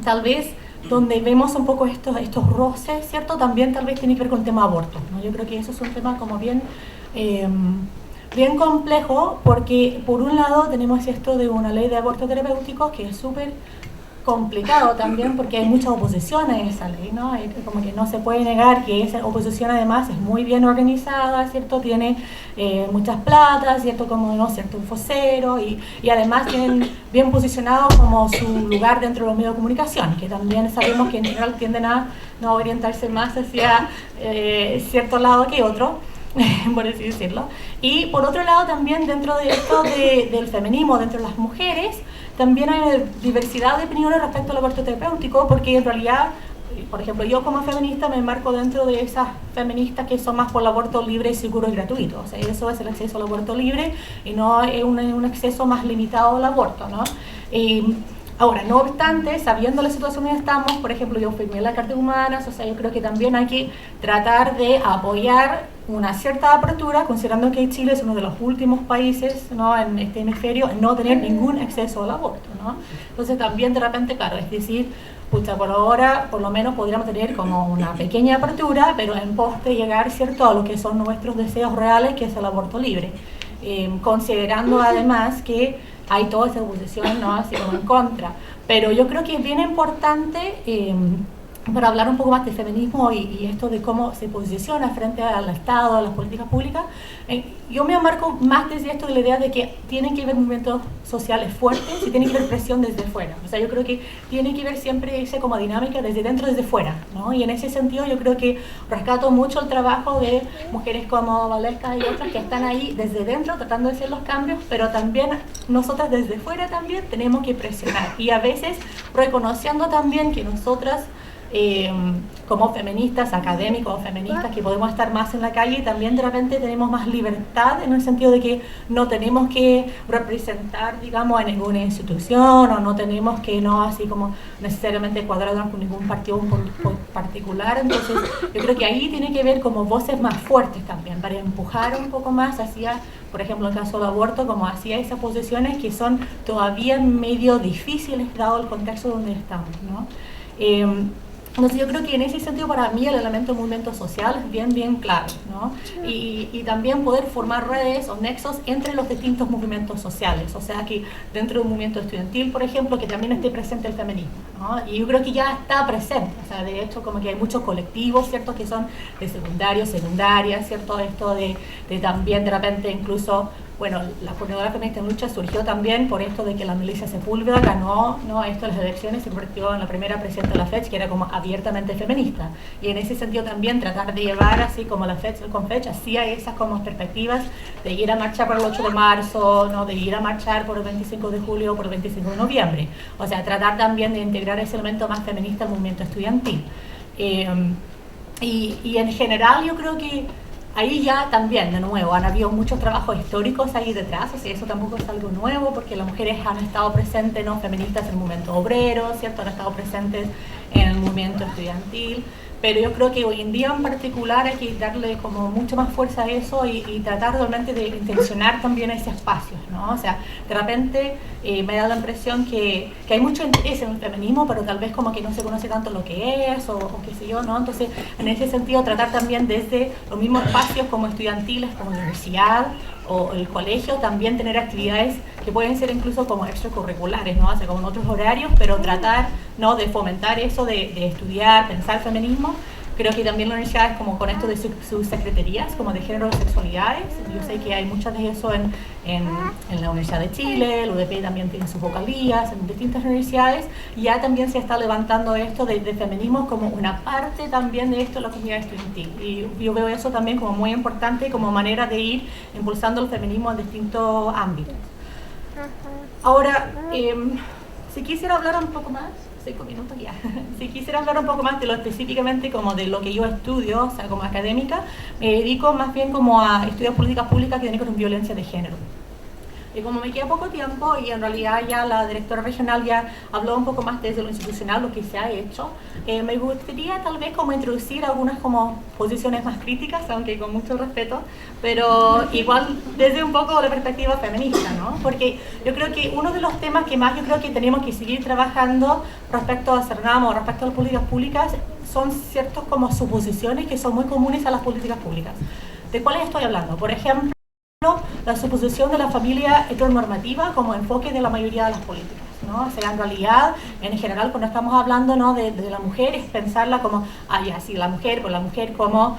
tal vez donde vemos un poco estos roces, ¿cierto?, también tal vez tiene que ver con el tema aborto, ¿no? Yo creo que eso es un tema como bien complejo, porque por un lado tenemos esto de una ley de aborto terapéutico que es súper complicado también, porque hay mucha oposición a esa ley, ¿no? Como que no se puede negar que esa oposición además es muy bien organizada, ¿cierto? Tiene muchas platas, ¿cierto? Como, ¿no?, cierto, un vocero, y además tienen bien posicionado como su lugar dentro de los medios de comunicación, que también sabemos que en general tienden a no orientarse más hacia cierto lado que otro, por así decirlo. Y por otro lado también dentro de esto del feminismo, dentro de las mujeres, también hay diversidad de opiniones respecto al aborto terapéutico, porque en realidad, por ejemplo, yo como feminista me enmarco dentro de esas feministas que son más por el aborto libre, seguro y gratuito. O sea, eso es el acceso al aborto libre y no es un acceso más limitado al aborto, ¿no? Ahora, no obstante, sabiendo la situación en que estamos, por ejemplo, yo firmé la Carta de Humanas, o sea, yo creo que también hay que tratar de apoyar una cierta apertura, considerando que Chile es uno de los últimos países, ¿no?, en este hemisferio en no tener ningún acceso al aborto, ¿no? Entonces también de repente, claro, es decir, pucha, por ahora por lo menos podríamos tener como una pequeña apertura, pero en pos de llegar, ¿cierto?, a lo que son nuestros deseos reales, que es el aborto libre, considerando además que hay toda esa oposición, ¿no?, así como en contra. Pero yo creo que es bien importante para hablar un poco más de feminismo y esto de cómo se posiciona frente al Estado, a las políticas públicas, yo me amarco más desde esto de la idea de que tienen que haber movimientos sociales fuertes y tiene que haber presión desde fuera. O sea, yo creo que tiene que haber siempre esa como dinámica desde dentro, desde fuera, ¿no? Y en ese sentido yo creo que rescato mucho el trabajo de mujeres como Valesca y otras que están ahí desde dentro tratando de hacer los cambios, pero también nosotras desde fuera también tenemos que presionar y a veces reconociendo también que nosotras como feministas, académicos o feministas que podemos estar más en la calle, también de repente tenemos más libertad en el sentido de que no tenemos que representar, digamos, a ninguna institución o no tenemos que no así como necesariamente cuadrarnos con ningún partido particular. Entonces yo creo que ahí tiene que ver como voces más fuertes también para empujar un poco más hacia, por ejemplo, en el caso del aborto, como hacia esas posiciones que son todavía medio difíciles dado el contexto donde estamos, ¿no? Entonces yo creo que en ese sentido para mí el elemento del movimiento social es bien clave, ¿no? Y también poder formar redes o nexos entre los distintos movimientos sociales, o sea que dentro de un movimiento estudiantil, por ejemplo, que también esté presente el feminismo, ¿no? Y yo creo que ya está presente, o sea, de hecho como que hay muchos colectivos, ¿cierto?, que son de secundarias, ¿cierto?, esto de también de repente incluso, bueno, la Coordinadora Feminista en Lucha surgió también por esto de que la Milicia Sepúlveda ganó, ¿no?, esto de las elecciones, se convirtió en la primera presidenta de la FECH, que era como abiertamente feminista. Y en ese sentido también tratar de llevar así como la FECH, el CONFECH, hacía esas como perspectivas de ir a marchar por el 8 de marzo, ¿no?, de ir a marchar por el 25 de julio o por el 25 de noviembre. O sea, tratar también de integrar ese elemento más feminista al movimiento estudiantil. Y en general yo creo que ahí ya también, de nuevo, han habido muchos trabajos históricos ahí detrás, o sea, eso tampoco es algo nuevo, porque las mujeres han estado presentes, ¿no?, feministas en el movimiento obrero, ¿cierto?, han estado presentes en el movimiento estudiantil, pero yo creo que hoy en día en particular hay que darle como mucho más fuerza a eso y tratar realmente de intencionar también ese espacio, ¿no? O sea, de repente me da la impresión que hay mucho interés en el feminismo, pero tal vez como que no se conoce tanto lo que es o qué sé yo, ¿no? Entonces, en ese sentido, tratar también desde los mismos espacios como estudiantiles, como universidad o el colegio, también tener actividades que pueden ser incluso como extracurriculares, ¿no? O sea, como en otros horarios, pero tratar, ¿no?, de fomentar eso, de estudiar, pensar feminismo. Creo que también las universidades, como con esto de sus secretarías, como de género y sexualidades, yo sé que hay muchas de eso en la Universidad de Chile, el UDP también tiene sus vocalías, en distintas universidades, y ya también se está levantando esto de feminismo como una parte también de esto en la comunidad estudiantil. Y yo veo eso también como muy importante, como manera de ir impulsando el feminismo en distintos ámbitos. Ahora, si quisiera hablar un poco más, 5 minutos ya. Si quisiera hablar un poco más de lo específicamente como de lo que yo estudio, o sea, como académica, me dedico más bien como a estudiar políticas públicas que tienen que ver con violencia de género. Y como me queda poco tiempo y en realidad ya la directora regional ya habló un poco más desde lo institucional, lo que se ha hecho, me gustaría tal vez como introducir algunas como posiciones más críticas, aunque con mucho respeto, pero igual desde un poco la perspectiva feminista, ¿no? Porque yo creo que uno de los temas que más yo creo que tenemos que seguir trabajando respecto a CERNAM o respecto a las políticas públicas son ciertos como suposiciones que son muy comunes a las políticas públicas. ¿De cuáles estoy hablando? Por ejemplo, la suposición de la familia heteronormativa como enfoque de la mayoría de las políticas, ¿no? O sea, en realidad, en general, cuando estamos hablando, ¿no?, de la mujer, es pensarla como, sí, la mujer como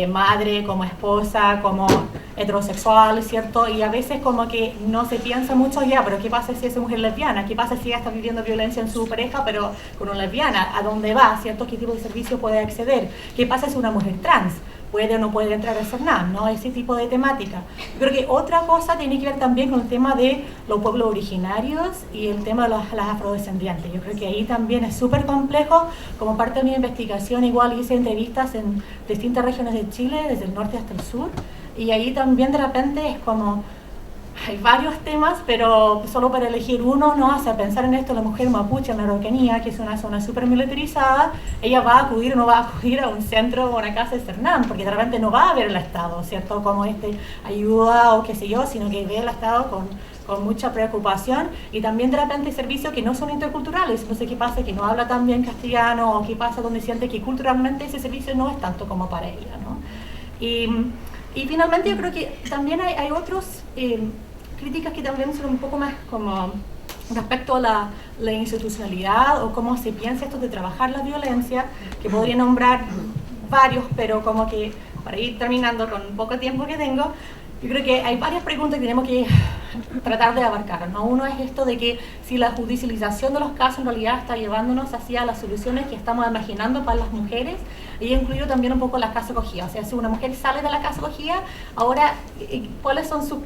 madre, como esposa, como heterosexual, ¿cierto? Y a veces como que no se piensa mucho ya, pero ¿qué pasa si esa mujer es lesbiana? ¿Qué pasa si ella está viviendo violencia en su pareja, pero con una lesbiana? ¿A dónde va? ¿Cierto? ¿Qué tipo de servicio puede acceder? ¿Qué pasa si una mujer trans puede o no puede entrar al CERNAM, ¿no? Ese tipo de temática. Yo creo que otra cosa tiene que ver también con el tema de los pueblos originarios y el tema de las afrodescendientes. Yo creo que ahí también es súper complejo. Como parte de mi investigación, igual hice entrevistas en distintas regiones de Chile, desde el norte hasta el sur, y ahí también de repente es como, hay varios temas, pero solo para elegir uno, ¿no? O sea, pensar en esto, la mujer mapuche en la Araucanía, que es una zona súper militarizada, ella va a acudir o no va a acudir a un centro o una casa de CERNAM, porque de repente no va a ver el Estado, ¿cierto? Como ayuda o qué sé yo, sino que ve el Estado con mucha preocupación, y también de repente servicios que no son interculturales. No sé qué pasa, que no habla tan bien castellano, o qué pasa donde siente que culturalmente ese servicio no es tanto como para ella, ¿no? Y finalmente yo creo que también hay otros críticas que también son un poco más como respecto a la institucionalidad o cómo se piensa esto de trabajar la violencia, que podría nombrar varios, pero como que para ir terminando con poco tiempo que tengo, yo creo que hay varias preguntas que tenemos que tratar de abarcar, ¿no? Uno es esto de que si la judicialización de los casos en realidad está llevándonos hacia las soluciones que estamos imaginando para las mujeres, y incluyo también un poco la casa acogida. O sea, si una mujer sale de la casa acogida, ahora, ¿cuáles son sus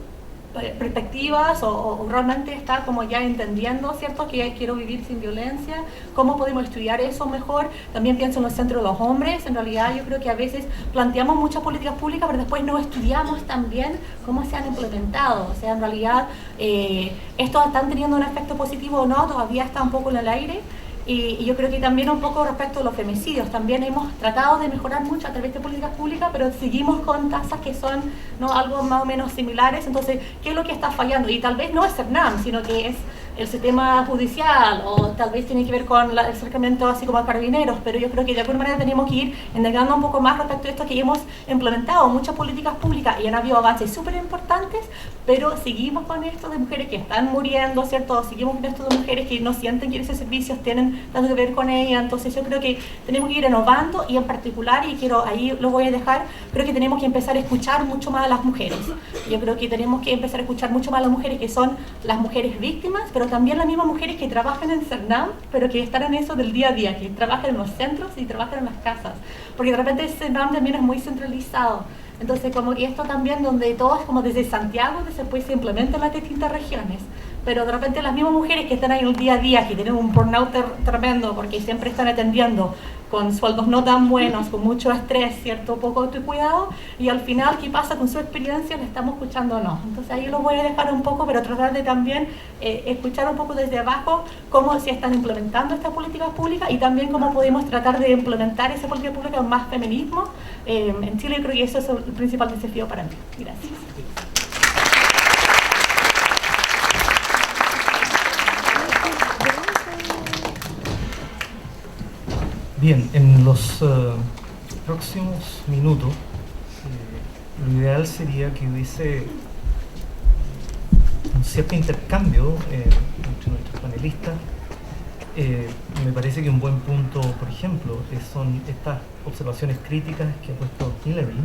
perspectivas o realmente está como ya entendiendo, ¿cierto?, que quiero vivir sin violencia? ¿Cómo podemos estudiar eso mejor? También pienso en los centros de los hombres. En realidad yo creo que a veces planteamos muchas políticas públicas, pero después no estudiamos también cómo se han implementado. O sea, en realidad estos están teniendo un efecto positivo o no, todavía está un poco en el aire. Y yo creo que también un poco respecto a los femicidios, también hemos tratado de mejorar mucho a través de políticas públicas, pero seguimos con tasas que son, ¿no?, algo más o menos similares. Entonces, ¿qué es lo que está fallando? Y tal vez no es CERNAM, sino que es el sistema judicial, o tal vez tiene que ver con el acercamiento así como a carabineros, pero yo creo que de alguna manera tenemos que ir indagando un poco más respecto a esto, que hemos implementado muchas políticas públicas y han habido avances súper importantes, pero seguimos con esto de mujeres que están muriendo, ¿cierto? Seguimos con esto de mujeres que no sienten que esos servicios tienen tanto que ver con ella. Entonces yo creo que tenemos que ir renovando, y en particular, y quiero, ahí lo voy a dejar, creo que tenemos que empezar a escuchar mucho más a las mujeres. Yo creo que tenemos que empezar a escuchar mucho más a las mujeres que son las mujeres víctimas, pero también las mismas mujeres que trabajan en CERNAM, pero que están en eso del día a día, que trabajan en los centros y trabajan en las casas, porque de repente CERNAM también es muy centralizado. Entonces, como que esto también, donde todo es como desde Santiago, después se implementa en las distintas regiones, pero de repente las mismas mujeres que están ahí en el día a día, que tienen un burnout tremendo, porque siempre están atendiendo con sueldos no tan buenos, con mucho estrés, ¿cierto?, poco autocuidado, y al final, ¿qué pasa con su experiencia? ¿La estamos escuchando o no? Entonces ahí lo voy a dejar un poco, pero tratar de también escuchar un poco desde abajo cómo se están implementando estas políticas públicas, y también cómo podemos tratar de implementar esa política pública con más feminismo. En Chile creo que eso es el principal desafío para mí. Gracias. Bien, en los próximos minutos, lo ideal sería que hubiese un cierto intercambio entre nuestros panelistas. Me parece que un buen punto, por ejemplo, son estas observaciones críticas que ha puesto Hillary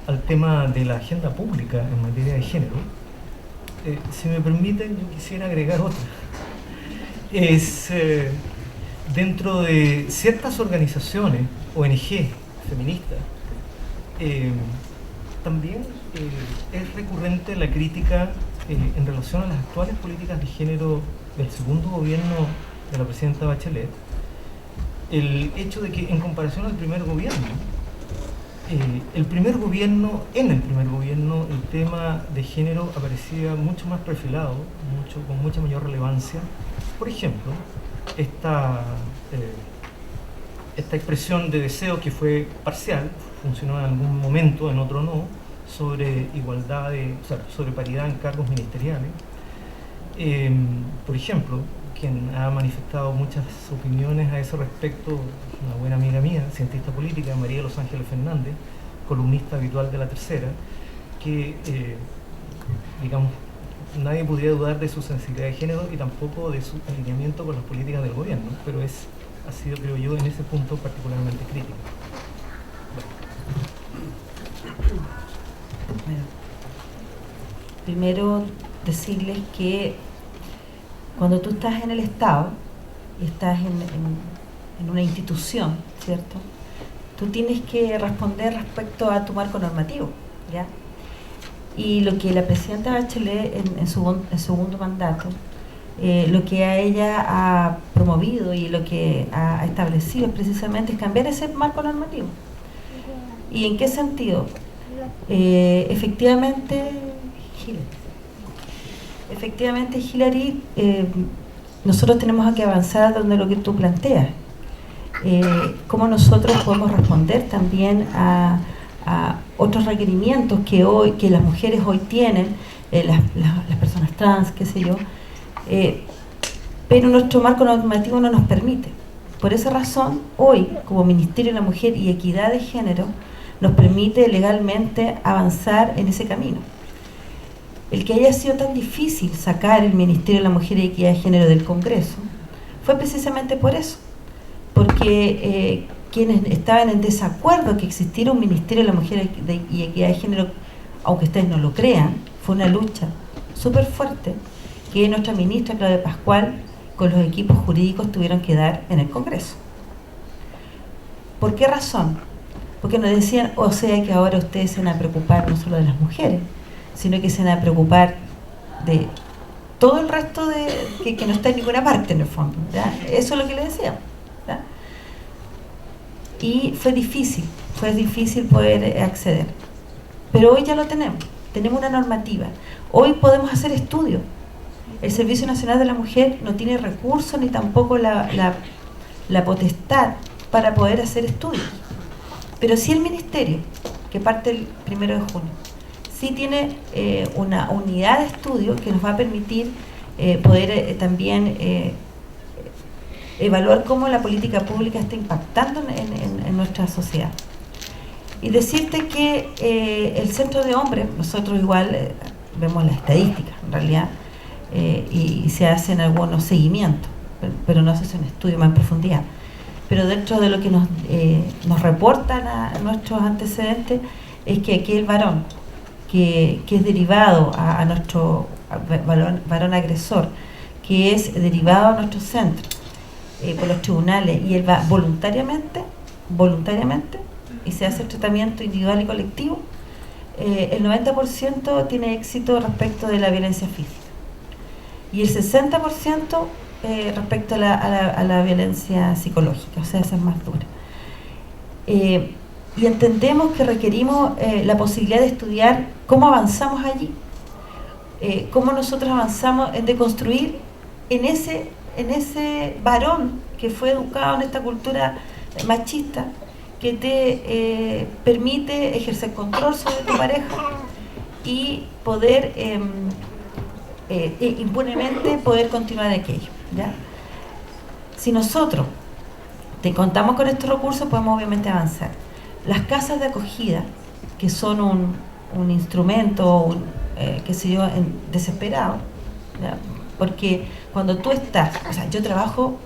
al tema de la agenda pública en materia de género. Si me permiten, yo quisiera agregar otra. Dentro de ciertas organizaciones, ONG feministas, también es recurrente la crítica en relación a las actuales políticas de género del segundo gobierno de la presidenta Bachelet, el hecho de que en comparación al primer gobierno, en el primer gobierno el tema de género aparecía mucho más perfilado, con mucha mayor relevancia. Por ejemplo, esta expresión de deseo que fue parcial, funcionó en algún momento, en otro no, sobre igualdad, sobre paridad en cargos ministeriales. Por ejemplo, quien ha manifestado muchas opiniones a ese respecto, una buena amiga mía, cientista política, María de los Ángeles Fernández, columnista habitual de La Tercera, que, digamos, nadie podría dudar de su sensibilidad de género y tampoco de su alineamiento con las políticas del gobierno, pero ha sido, creo yo, en ese punto particularmente crítico. Bueno, primero decirles que cuando tú estás en el Estado y estás en una institución, ¿cierto?, tú tienes que responder respecto a tu marco normativo, ¿ya? Y lo que la presidenta Bachelet en su segundo mandato, lo que a ella ha promovido y lo que ha establecido precisamente es cambiar ese marco normativo. ¿Y en qué sentido? Efectivamente, Hillary, nosotros tenemos que avanzar donde lo que tú planteas. Cómo nosotros podemos responder también a otros requerimientos que las mujeres hoy tienen, las personas trans, qué sé yo, pero nuestro marco normativo no nos permite. Por esa razón, hoy, como Ministerio de la Mujer y Equidad de Género, nos permite legalmente avanzar en ese camino. el que haya sido tan difícil sacar el Ministerio de la Mujer y Equidad de Género del Congreso fue precisamente por eso, porque quienes estaban en desacuerdo que existiera un Ministerio de la Mujer y Equidad de Género, aunque ustedes no lo crean, fue una lucha súper fuerte que nuestra ministra Claudia Pascual con los equipos jurídicos tuvieron que dar en el Congreso. ¿Por qué razón? Porque nos decían, o sea que ahora ustedes se van a preocupar no solo de las mujeres, sino que se van a preocupar de todo el resto de que no está en ninguna parte en el fondo, ¿ya? Eso es lo que le decíamos, ¿ya? Y fue difícil poder acceder, pero hoy ya lo tenemos una normativa, hoy podemos hacer estudios. El Servicio Nacional de la Mujer no tiene recursos ni tampoco la potestad para poder hacer estudios, pero sí el Ministerio, que parte el 1 de junio, sí tiene una unidad de estudio que nos va a permitir poder también evaluar cómo la política pública está impactando en nuestra sociedad. Y decirte que el Centro de Hombres, nosotros igual vemos las estadísticas en realidad, y se hacen algunos seguimientos, pero no se hace un estudio más en profundidad. Pero dentro de lo que nos reportan a nuestros antecedentes es que aquí el varón que es derivado a nuestro varón agresor, que es derivado a nuestro centro por los tribunales, y él va voluntariamente y se hace el tratamiento individual y colectivo, el 90% tiene éxito respecto de la violencia física y el 60% respecto a la violencia psicológica, o sea, esa es más dura. Y entendemos que requerimos la posibilidad de estudiar cómo avanzamos allí, cómo nosotros avanzamos en deconstruir en ese varón que fue educado en esta cultura machista que te permite ejercer control sobre tu pareja y poder impunemente poder continuar aquello, ¿ya? Si nosotros te contamos con estos recursos, podemos obviamente avanzar. Las casas de acogida, que son un instrumento, qué sé yo, desesperado, ¿ya? Porque cuando tú estás, o sea, yo trabajo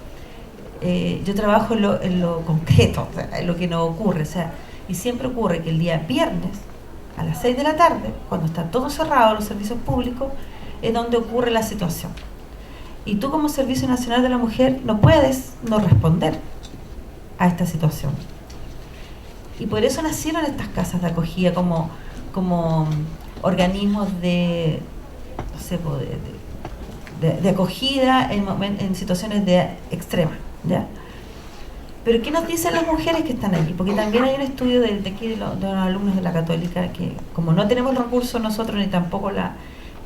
en lo concreto, o sea, en lo que nos ocurre, o sea, y siempre ocurre que el día viernes a las 6 de la tarde, cuando está todo cerrado, los servicios públicos, es donde ocurre la situación. Y tú como Servicio Nacional de la Mujer no puedes no responder a esta situación. Y por eso nacieron estas casas de acogida como organismos de, no sé, de acogida en situaciones extremas, ¿ya? Pero ¿qué nos dicen las mujeres que están allí? Porque también hay un estudio de aquí de los alumnos de la Católica que, como no tenemos recursos nosotros ni tampoco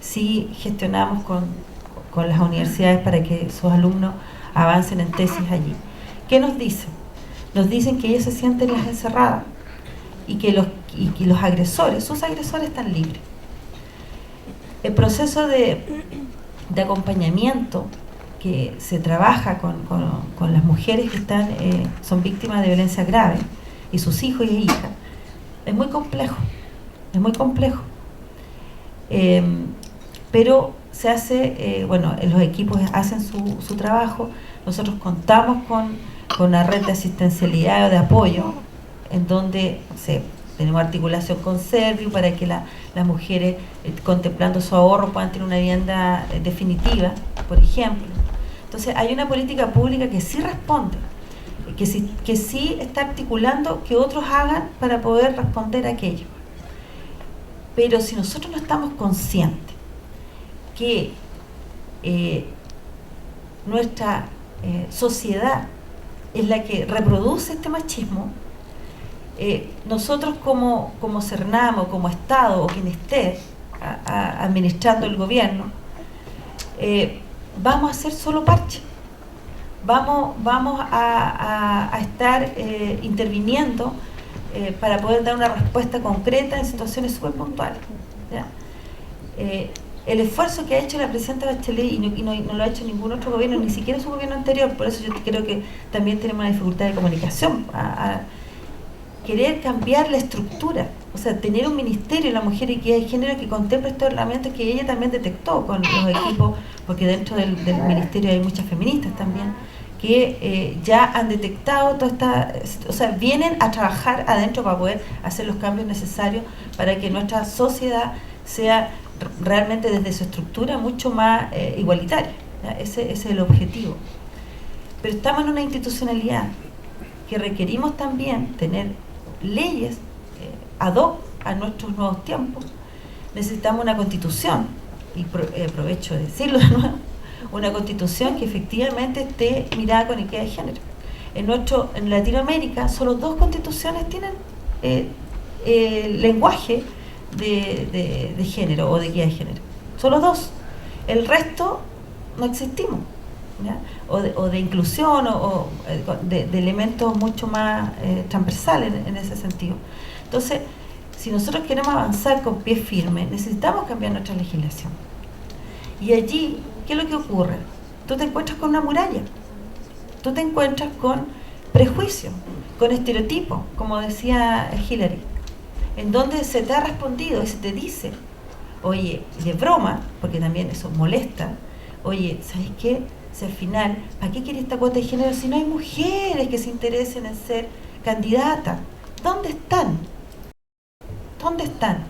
sí gestionamos con las universidades para que sus alumnos avancen en tesis allí. ¿Qué nos dicen? Nos dicen que ellas se sienten las encerradas y que los agresores, sus agresores están libres. El proceso de acompañamiento que se trabaja con las mujeres que son víctimas de violencia grave y sus hijos y hijas es muy complejo, pero se hace, los equipos hacen su trabajo. Nosotros contamos con una red de asistencialidad o de apoyo en donde tenemos articulación con Serviu para que las mujeres, contemplando su ahorro, puedan tener una vivienda definitiva, por ejemplo. Entonces hay una política pública que sí responde, que sí está articulando que otros hagan para poder responder a aquello. Pero si nosotros no estamos conscientes que nuestra sociedad es la que reproduce este machismo, nosotros como Cernam, como Estado o quien esté administrando el gobierno, vamos a hacer solo parche, vamos a estar interviniendo para poder dar una respuesta concreta en situaciones súper puntuales, ¿ya? El esfuerzo que ha hecho la presidenta Bachelet y no lo ha hecho ningún otro gobierno, ni siquiera su gobierno anterior, por eso yo creo que también tenemos una dificultad de comunicación querer cambiar la estructura, o sea, tener un ministerio de la mujer y equidad de género que contemple estos elementos que ella también detectó con los equipos, porque dentro del ministerio hay muchas feministas también, que ya han detectado toda esta, o sea, vienen a trabajar adentro para poder hacer los cambios necesarios para que nuestra sociedad sea realmente desde su estructura mucho más igualitaria, ¿ya? Ese es el objetivo. Pero estamos en una institucionalidad que requerimos también tener leyes ad hoc a nuestros nuevos tiempos. Necesitamos una constitución, y aprovecho de decirlo de nuevo, una constitución que efectivamente esté mirada con equidad de género. En Latinoamérica solo 2 constituciones tienen lenguaje de género o de equidad de género. Solo 2. El resto no existimos, ¿ya? O de inclusión o de elementos mucho más transversales en ese sentido. Entonces, si nosotros queremos avanzar con pie firme, necesitamos cambiar nuestra legislación. Y allí, ¿qué es lo que ocurre? Tú te encuentras con una muralla, tú te encuentras con prejuicios, con estereotipos, como decía Hillary, en donde se te ha respondido y se te dice, oye, de broma, porque también eso molesta, oye, ¿sabes qué? Si al final, ¿para qué quiere esta cuota de género si no hay mujeres que se interesen en ser candidatas? ¿Dónde están? ¿Dónde están?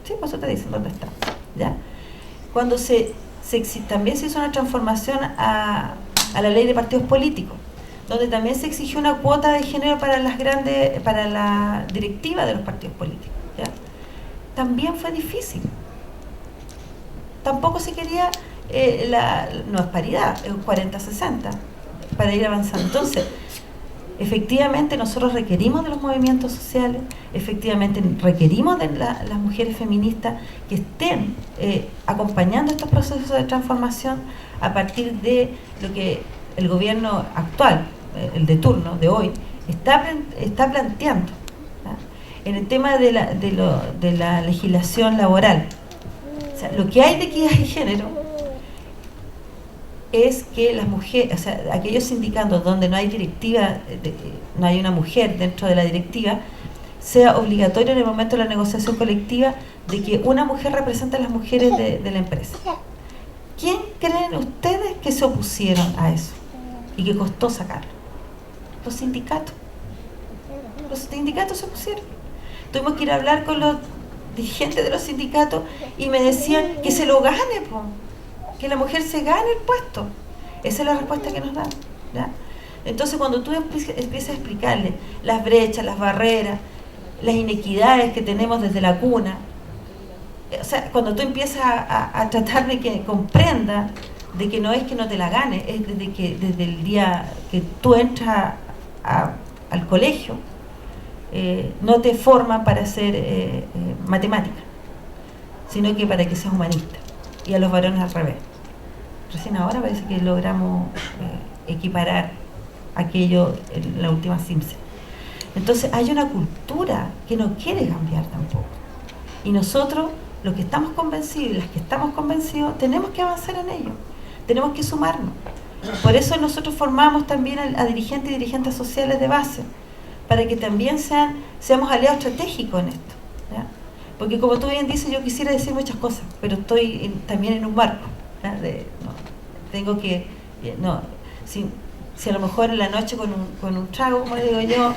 Sí, pues eso te dicen, ¿dónde están? ¿Ya? Cuando también se hizo una transformación a la ley de partidos políticos, donde también se exigió una cuota de género para la directiva de los partidos políticos, ¿ya? También fue difícil. Tampoco se quería, no es paridad, es 40-60, para ir avanzando. Entonces, efectivamente nosotros requerimos de los movimientos sociales, efectivamente requerimos de las mujeres feministas que estén acompañando estos procesos de transformación a partir de lo que el gobierno actual, el de turno, de hoy, está planteando, ¿ya? En el tema de la legislación laboral. O sea, lo que hay de equidad de género es que las mujeres, o sea, aquellos sindicatos donde no hay directiva, no hay una mujer dentro de la directiva, sea obligatorio en el momento de la negociación colectiva de que una mujer represente a las mujeres de la empresa. ¿Quién creen ustedes que se opusieron a eso y que costó sacarlo? Los sindicatos. Los sindicatos se opusieron. Tuvimos que ir a hablar con los dirigentes de los sindicatos y me decían que se lo gane, po, que la mujer se gane el puesto. Esa es la respuesta que nos dan, ¿ya? Entonces, cuando tú empiezas a explicarle las brechas, las barreras, las inequidades que tenemos desde la cuna, o sea, cuando tú empiezas a tratar de que comprenda de que no es que no te la gane, es desde el día que tú entras al colegio, no te forman para ser matemática, sino que para que seas humanista, y a los varones al revés. Recién ahora parece que logramos equiparar aquello en la última Simpson. Entonces hay una cultura que no quiere cambiar tampoco, y nosotros, los que estamos convencidos y las que estamos convencidos, tenemos que avanzar en ello, tenemos que sumarnos. Por eso nosotros formamos también a dirigentes y dirigentes sociales de base, para que también seamos aliados estratégicos en esto, ¿ya? Porque como tú bien dices, yo quisiera decir muchas cosas, pero estoy también en un marco, ¿ya? Tengo que, si a lo mejor en la noche con un trago, como le digo yo,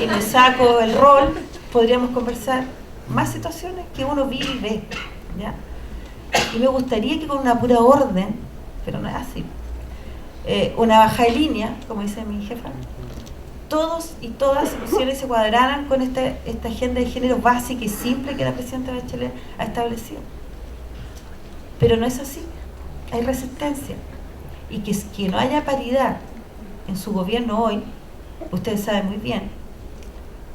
y me saco el rol, podríamos conversar más situaciones que uno vive y ve, ¿ya? Y me gustaría que con una pura orden, pero no es así, una baja de línea, como dice mi jefa, todos y todas se pusieran y se cuadraran con esta agenda de género básica y simple que la presidenta Bachelet ha establecido. Pero no es así, hay resistencia, y que no haya paridad en su gobierno hoy, ustedes saben muy bien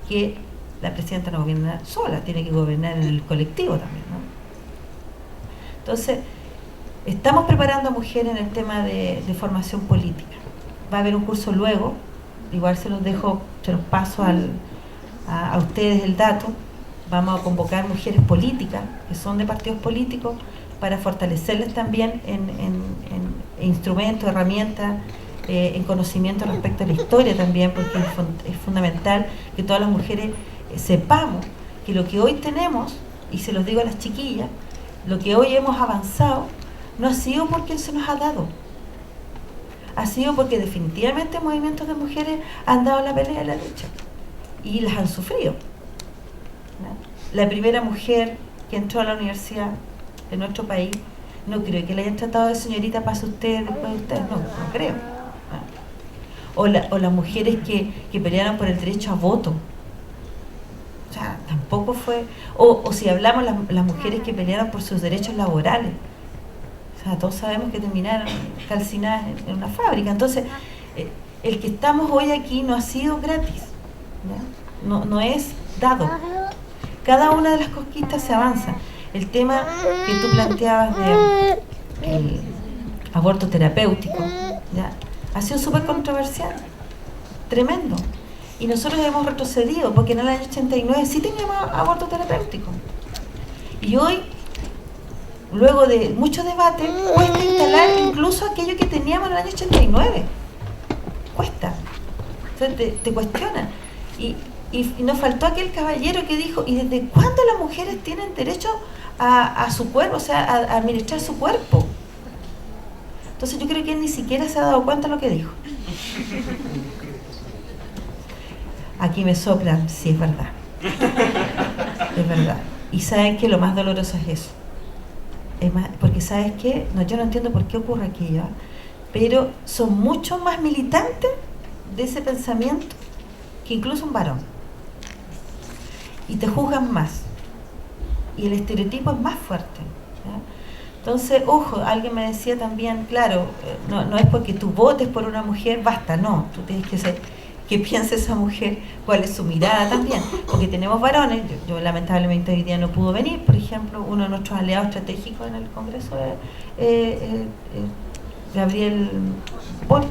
que la presidenta no gobierna sola, tiene que gobernar en el colectivo también, ¿no? Entonces, estamos preparando a mujeres en el tema de formación política. Va a haber un curso luego, igual se los paso a ustedes el dato. Vamos a convocar mujeres políticas que son de partidos políticos para fortalecerles también en instrumentos, herramientas en conocimiento respecto a la historia también, porque es fundamental que todas las mujeres sepamos que lo que hoy tenemos, y se los digo a las chiquillas, lo que hoy hemos avanzado no ha sido porque se nos ha dado, ha sido porque definitivamente movimientos de mujeres han dado la pelea y la lucha y las han sufrido, ¿no? La primera mujer que entró a la universidad de nuestro país, no creo que la hayan tratado de señorita, pase usted, después de usted, no creo, ¿no? O las mujeres que pelearon por el derecho a voto, o sea, tampoco fue, o si hablamos las mujeres que pelearon por sus derechos laborales, o sea, todos sabemos que terminaron calcinadas en una fábrica. Entonces, el que estamos hoy aquí no ha sido gratis, ¿no? No es dado. Cada una de las conquistas se avanza. El tema que tú planteabas de el aborto terapéutico, ¿ya? Ha sido súper controversial, tremendo. Y nosotros hemos retrocedido, porque en el año 89 sí teníamos aborto terapéutico. Y hoy, luego de mucho debate, cuesta instalar incluso aquello que teníamos en el año 89. Cuesta. Entonces te cuestionan. Y nos faltó aquel caballero que dijo, ¿y desde cuándo las mujeres tienen derecho a su cuerpo, o sea, a administrar su cuerpo? Entonces yo creo que él ni siquiera se ha dado cuenta de lo que dijo. Aquí me soplan, sí, es verdad. Es verdad. Y saben que lo más doloroso es eso. Es más, porque ¿sabes qué? No, yo no entiendo por qué ocurre aquello, ¿eh? Pero son mucho más militantes de ese pensamiento que incluso un varón. Y te juzgan más. Y el estereotipo es más fuerte, ¿ya? Entonces, ojo, alguien me decía también, claro, no es porque tú votes por una mujer, basta, no. Tú tienes que ser, que piense esa mujer, cuál es su mirada también. Porque tenemos varones, yo lamentablemente hoy día no pudo venir, por ejemplo, uno de nuestros aliados estratégicos en el Congreso es Gabriel Boric.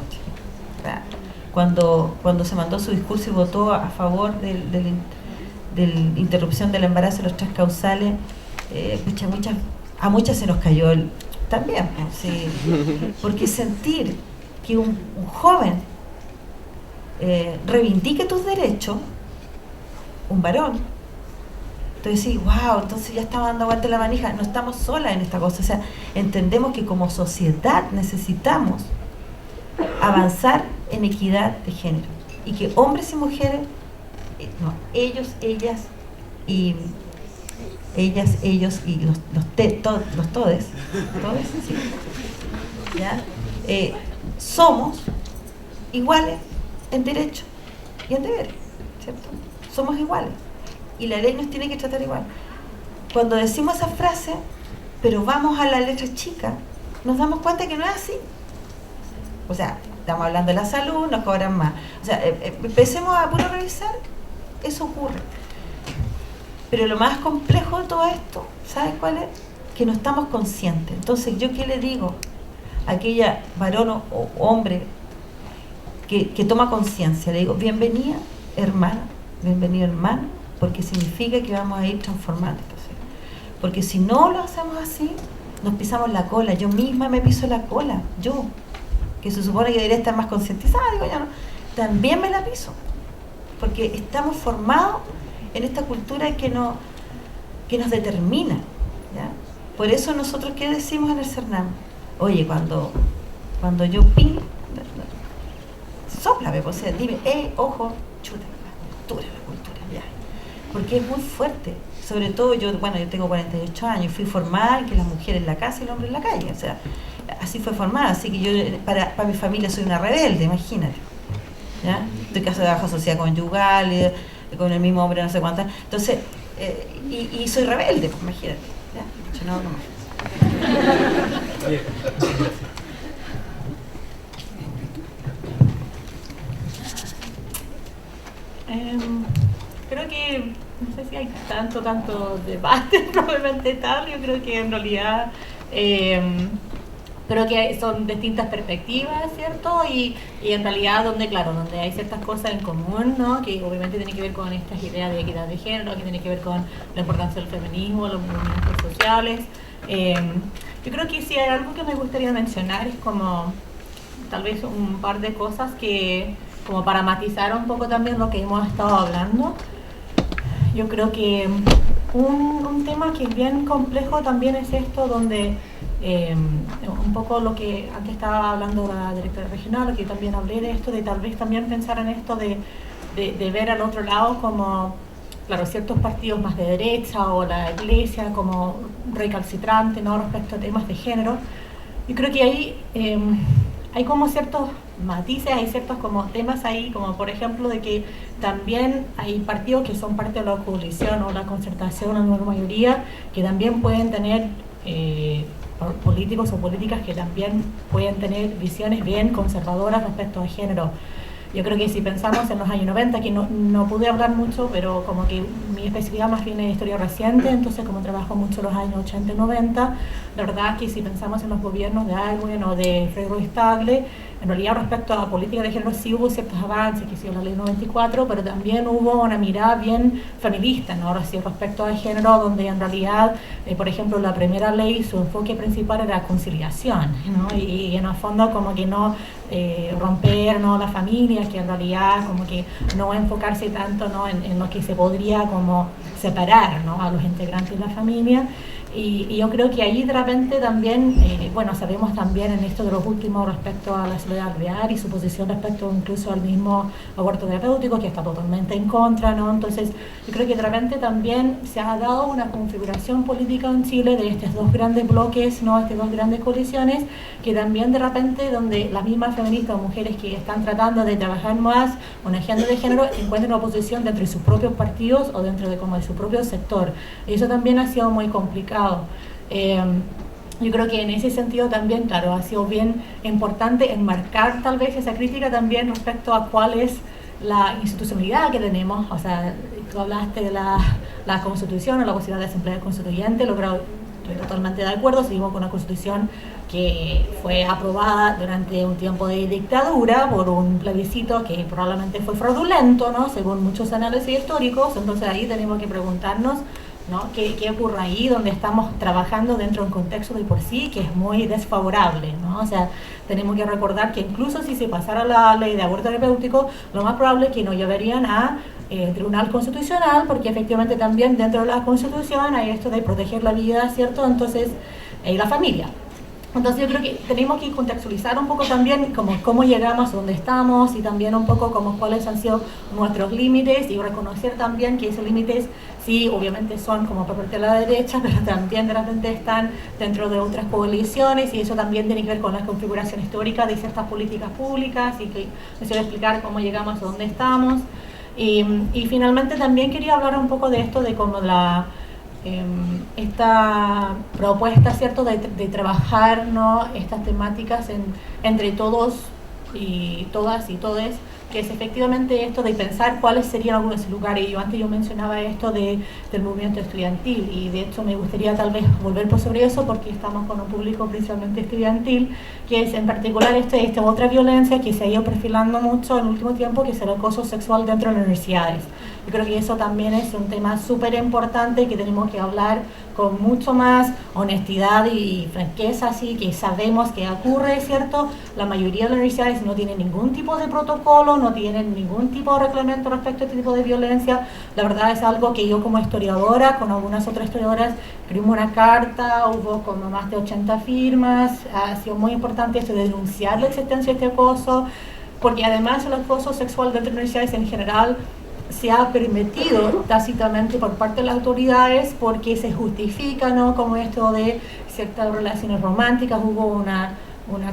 Cuando se mandó su discurso y votó a favor de la interrupción del embarazo de los 3 causales, a muchas se nos cayó también, sí, porque sentir que un joven reivindique tus derechos, un varón, entonces sí, wow, entonces ya estamos dando vuelta la manija, no estamos solas en esta cosa, o sea, entendemos que como sociedad necesitamos avanzar en equidad de género y que hombres y mujeres, no, ellos, ellas y ellos y los todes, sí, ¿ya? Somos iguales en derecho y en deber, ¿cierto? Somos iguales y la ley nos tiene que tratar igual. Cuando decimos esa frase, pero vamos a la letra chica, nos damos cuenta que no es así. O sea, estamos hablando de la salud, nos cobran más. O sea, empecemos a puro revisar, eso ocurre. Pero lo más complejo de todo esto, ¿sabes cuál es? Que no estamos conscientes. Entonces, ¿yo qué le digo a aquella varón o hombre que toma conciencia? Le digo, bienvenida, hermana, bienvenido, hermano, porque significa que vamos a ir transformando esto. Porque si no lo hacemos así, nos pisamos la cola. Yo misma me piso la cola, yo, que se supone que debería estar más concientizada, digo yo, no, también me la piso. Porque estamos formados en esta cultura que nos determina, ¿ya? Por eso nosotros, ¿qué decimos en el Cernam? Oye, cuando yo pin, sóplame, o sea, dime, ojo, chuta, la cultura, ya. Porque es muy fuerte. Sobre todo yo tengo 48 años, fui formada en que las mujeres en la casa y el hombre en la calle, o sea, así fue formada, así que yo para mi familia soy una rebelde, imagínate, ¿ya? Estoy casada bajo sociedad conyugal, con el mismo hombre, no sé cuántas, entonces, y soy rebelde, pues imagínate, ¿ya? Yo no hago más. Creo que no sé si hay tanto debate probablemente tal, yo creo que en realidad creo que son distintas perspectivas, ¿cierto? Y en realidad donde hay ciertas cosas en común, ¿no? Que obviamente tiene que ver con estas ideas de equidad de género, que tiene que ver con la importancia del feminismo, los movimientos sociales. Yo creo que si hay algo que me gustaría mencionar es como tal vez un par de cosas que, como para matizar un poco también lo que hemos estado hablando. Yo creo que un tema que es bien complejo también es esto donde un poco lo que antes estaba hablando la directora regional, que también hablé de esto, de tal vez también pensar en esto de ver al otro lado como, claro, ciertos partidos más de derecha o la iglesia como recalcitrante, ¿no?, respecto a temas de género. Yo creo que ahí hay como ciertos matices, hay ciertos como temas ahí, como por ejemplo de que también hay partidos que son parte de la coalición o la concertación en la mayoría, que también pueden tener políticos o políticas que también pueden tener visiones bien conservadoras respecto a género. Yo creo que si pensamos en los años 90, que no pude hablar mucho, pero como que mi especialidad más bien es historia reciente, entonces como trabajo mucho los años 80 y 90, la verdad es que si pensamos en los gobiernos de Aylwin o de Frederick Tagle, en realidad respecto a política de género sí hubo ciertos avances, que sí la ley 94, pero también hubo una mirada bien feminista, ¿no?, respecto al género, donde en realidad, por ejemplo, la primera ley, su enfoque principal era conciliación, ¿no?, y en el fondo como que no romper, ¿no?, la familia, que en realidad como que no enfocarse tanto, ¿no?, en lo que se podría como separar, ¿no?, a los integrantes de la familia. Y yo creo que ahí de repente también, bueno, sabemos también en esto de los últimos respecto a la Soledad Alvear y su posición respecto incluso al mismo aborto terapéutico, que está totalmente en contra, ¿no? Entonces, yo creo que de repente también se ha dado una configuración política en Chile de estos dos grandes bloques, ¿no?, estas dos grandes coaliciones, que también de repente donde las mismas feministas o mujeres que están tratando de trabajar más una agenda de género encuentran una oposición dentro de sus propios partidos o dentro de como de su propio sector. Y eso también ha sido muy complicado. Yo creo que en ese sentido también, claro, ha sido bien importante enmarcar tal vez esa crítica también respecto a cuál es la institucionalidad que tenemos. O sea, tú hablaste de la Constitución o la posibilidad de asamblea constituyente, estoy totalmente de acuerdo, seguimos con una Constitución que fue aprobada durante un tiempo de dictadura por un plebiscito que probablemente fue fraudulento, ¿no?, según muchos análisis históricos. Entonces ahí tenemos que preguntarnos, ¿no?, ¿Qué ocurre ahí donde estamos trabajando dentro de un contexto de por sí que es muy desfavorable, ¿no? O sea, tenemos que recordar que incluso si se pasara la ley de aborto terapéutico, lo más probable es que nos llevarían a Tribunal Constitucional, porque efectivamente también dentro de la Constitución hay esto de proteger la vida, ¿cierto? Entonces, y la familia. Entonces yo creo que tenemos que contextualizar un poco también cómo llegamos a donde estamos y también un poco como cuáles han sido nuestros límites y reconocer también que esos límites sí, obviamente son como por parte de la derecha, pero también de repente están dentro de otras coaliciones y eso también tiene que ver con la configuración histórica de ciertas políticas públicas y que necesito explicar cómo llegamos a donde estamos. Y finalmente también quería hablar un poco de esto de cómo esta propuesta, ¿cierto?, de trabajar, ¿no?, estas temáticas entre todos y todas y todes, que es efectivamente esto de pensar cuáles serían algunos lugares. Yo mencionaba esto del movimiento estudiantil y de hecho me gustaría tal vez volver por sobre eso porque estamos con un público principalmente estudiantil, que es en particular esta otra violencia que se ha ido perfilando mucho en el último tiempo, que es el acoso sexual dentro de las universidades. Yo creo que eso también es un tema súper importante que tenemos que hablar con mucho más honestidad y franqueza, así que sabemos que ocurre, ¿cierto? La mayoría de las universidades no tienen ningún tipo de protocolo, no tienen ningún tipo de reglamento respecto a este tipo de violencia. La verdad es algo que yo como historiadora, con algunas otras historiadoras, escribimos una carta, hubo como más de 80 firmas, ha sido muy importante esto de denunciar la existencia de este acoso, porque además el acoso sexual dentro de las universidades en general se ha permitido tácitamente por parte de las autoridades porque se justifica, ¿no?, como esto de ciertas relaciones románticas. Hubo una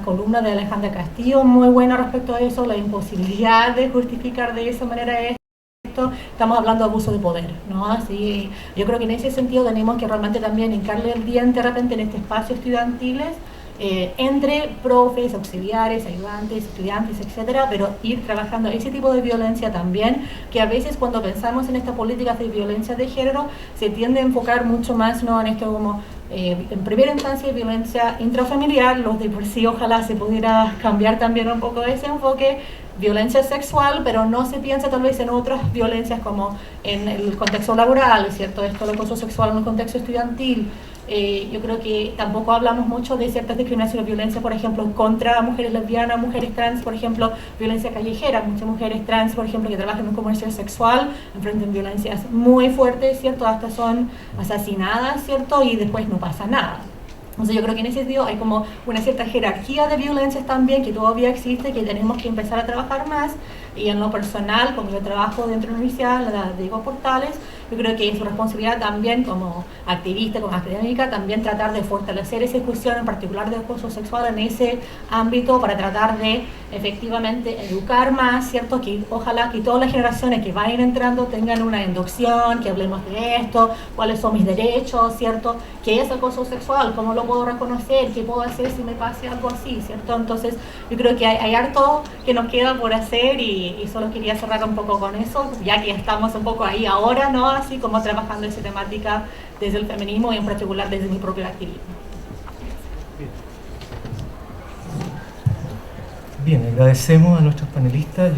columna de Alejandra Castillo muy buena respecto a eso, la imposibilidad de justificar de esa manera esto. Estamos hablando de abuso de poder, ¿no? Así, yo creo que en ese sentido tenemos que realmente también hincarle el diente de repente en este espacio estudiantiles, entre profes, auxiliares, ayudantes, estudiantes, etcétera, pero ir trabajando ese tipo de violencia también, que a veces cuando pensamos en estas políticas de violencia de género se tiende a enfocar mucho más, ¿no?, en esto como en primera instancia violencia intrafamiliar. Los de por sí ojalá se pudiera cambiar también un poco ese enfoque, violencia sexual, pero no se piensa tal vez en otras violencias como en el contexto laboral, ¿cierto? Esto del acoso sexual en el contexto estudiantil. Yo creo que tampoco hablamos mucho de ciertas discriminaciones, violencia, por ejemplo, contra mujeres lesbianas, mujeres trans, por ejemplo, violencia callejera. Muchas mujeres trans, por ejemplo, que trabajan en un comercio sexual, enfrentan violencias muy fuertes, ¿cierto? Hasta son asesinadas, ¿cierto? Y después no pasa nada. Entonces yo creo que en ese sentido hay como una cierta jerarquía de violencias también que todavía existe, que tenemos que empezar a trabajar más. Y en lo personal, como yo trabajo dentro de la universidad, la Diego Portales, yo creo que es su responsabilidad también como activista, como académica, también tratar de fortalecer esa discusión, en particular de acoso sexual en ese ámbito, para tratar de efectivamente educar más, ¿cierto? Que ojalá que todas las generaciones que van a ir entrando tengan una inducción, que hablemos de esto, cuáles son mis derechos, ¿cierto? ¿Qué es acoso sexual? ¿Cómo lo puedo reconocer? ¿Qué puedo hacer si me pase algo así, ¿cierto? Entonces yo creo que hay harto que nos queda por hacer y solo quería cerrar un poco con eso, ya que estamos un poco ahí ahora, ¿no? Así como trabajando esa temática desde el feminismo y en particular desde mi propio activismo. Bien, agradecemos a nuestros panelistas.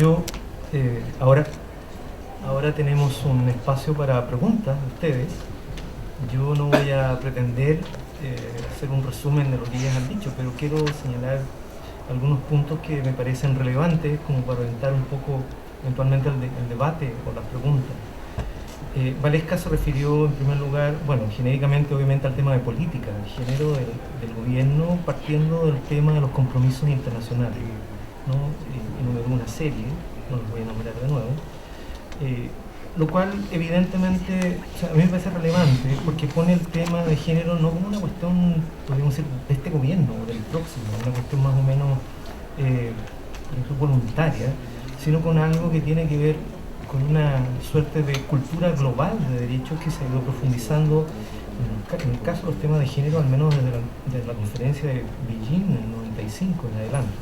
Ahora tenemos un espacio para preguntas de ustedes. Yo no voy a pretender hacer un resumen de lo que ellas han dicho, pero quiero señalar algunos puntos que me parecen relevantes como para orientar un poco eventualmente el debate o las preguntas. Valesca se refirió en primer lugar, bueno, genéricamente obviamente al tema de política, el género del gobierno, partiendo del tema de los compromisos internacionales, ¿no? Enumeró una serie, no los voy a nombrar de nuevo, lo cual evidentemente, o sea, a mí me parece relevante porque pone el tema de género no como una cuestión, podríamos decir, de este gobierno o del próximo, una cuestión más o menos voluntaria, sino con algo que tiene que ver con una suerte de cultura global de derechos que se ha ido profundizando en el caso de los temas de género, al menos desde la conferencia de Beijing en el 95 en adelante.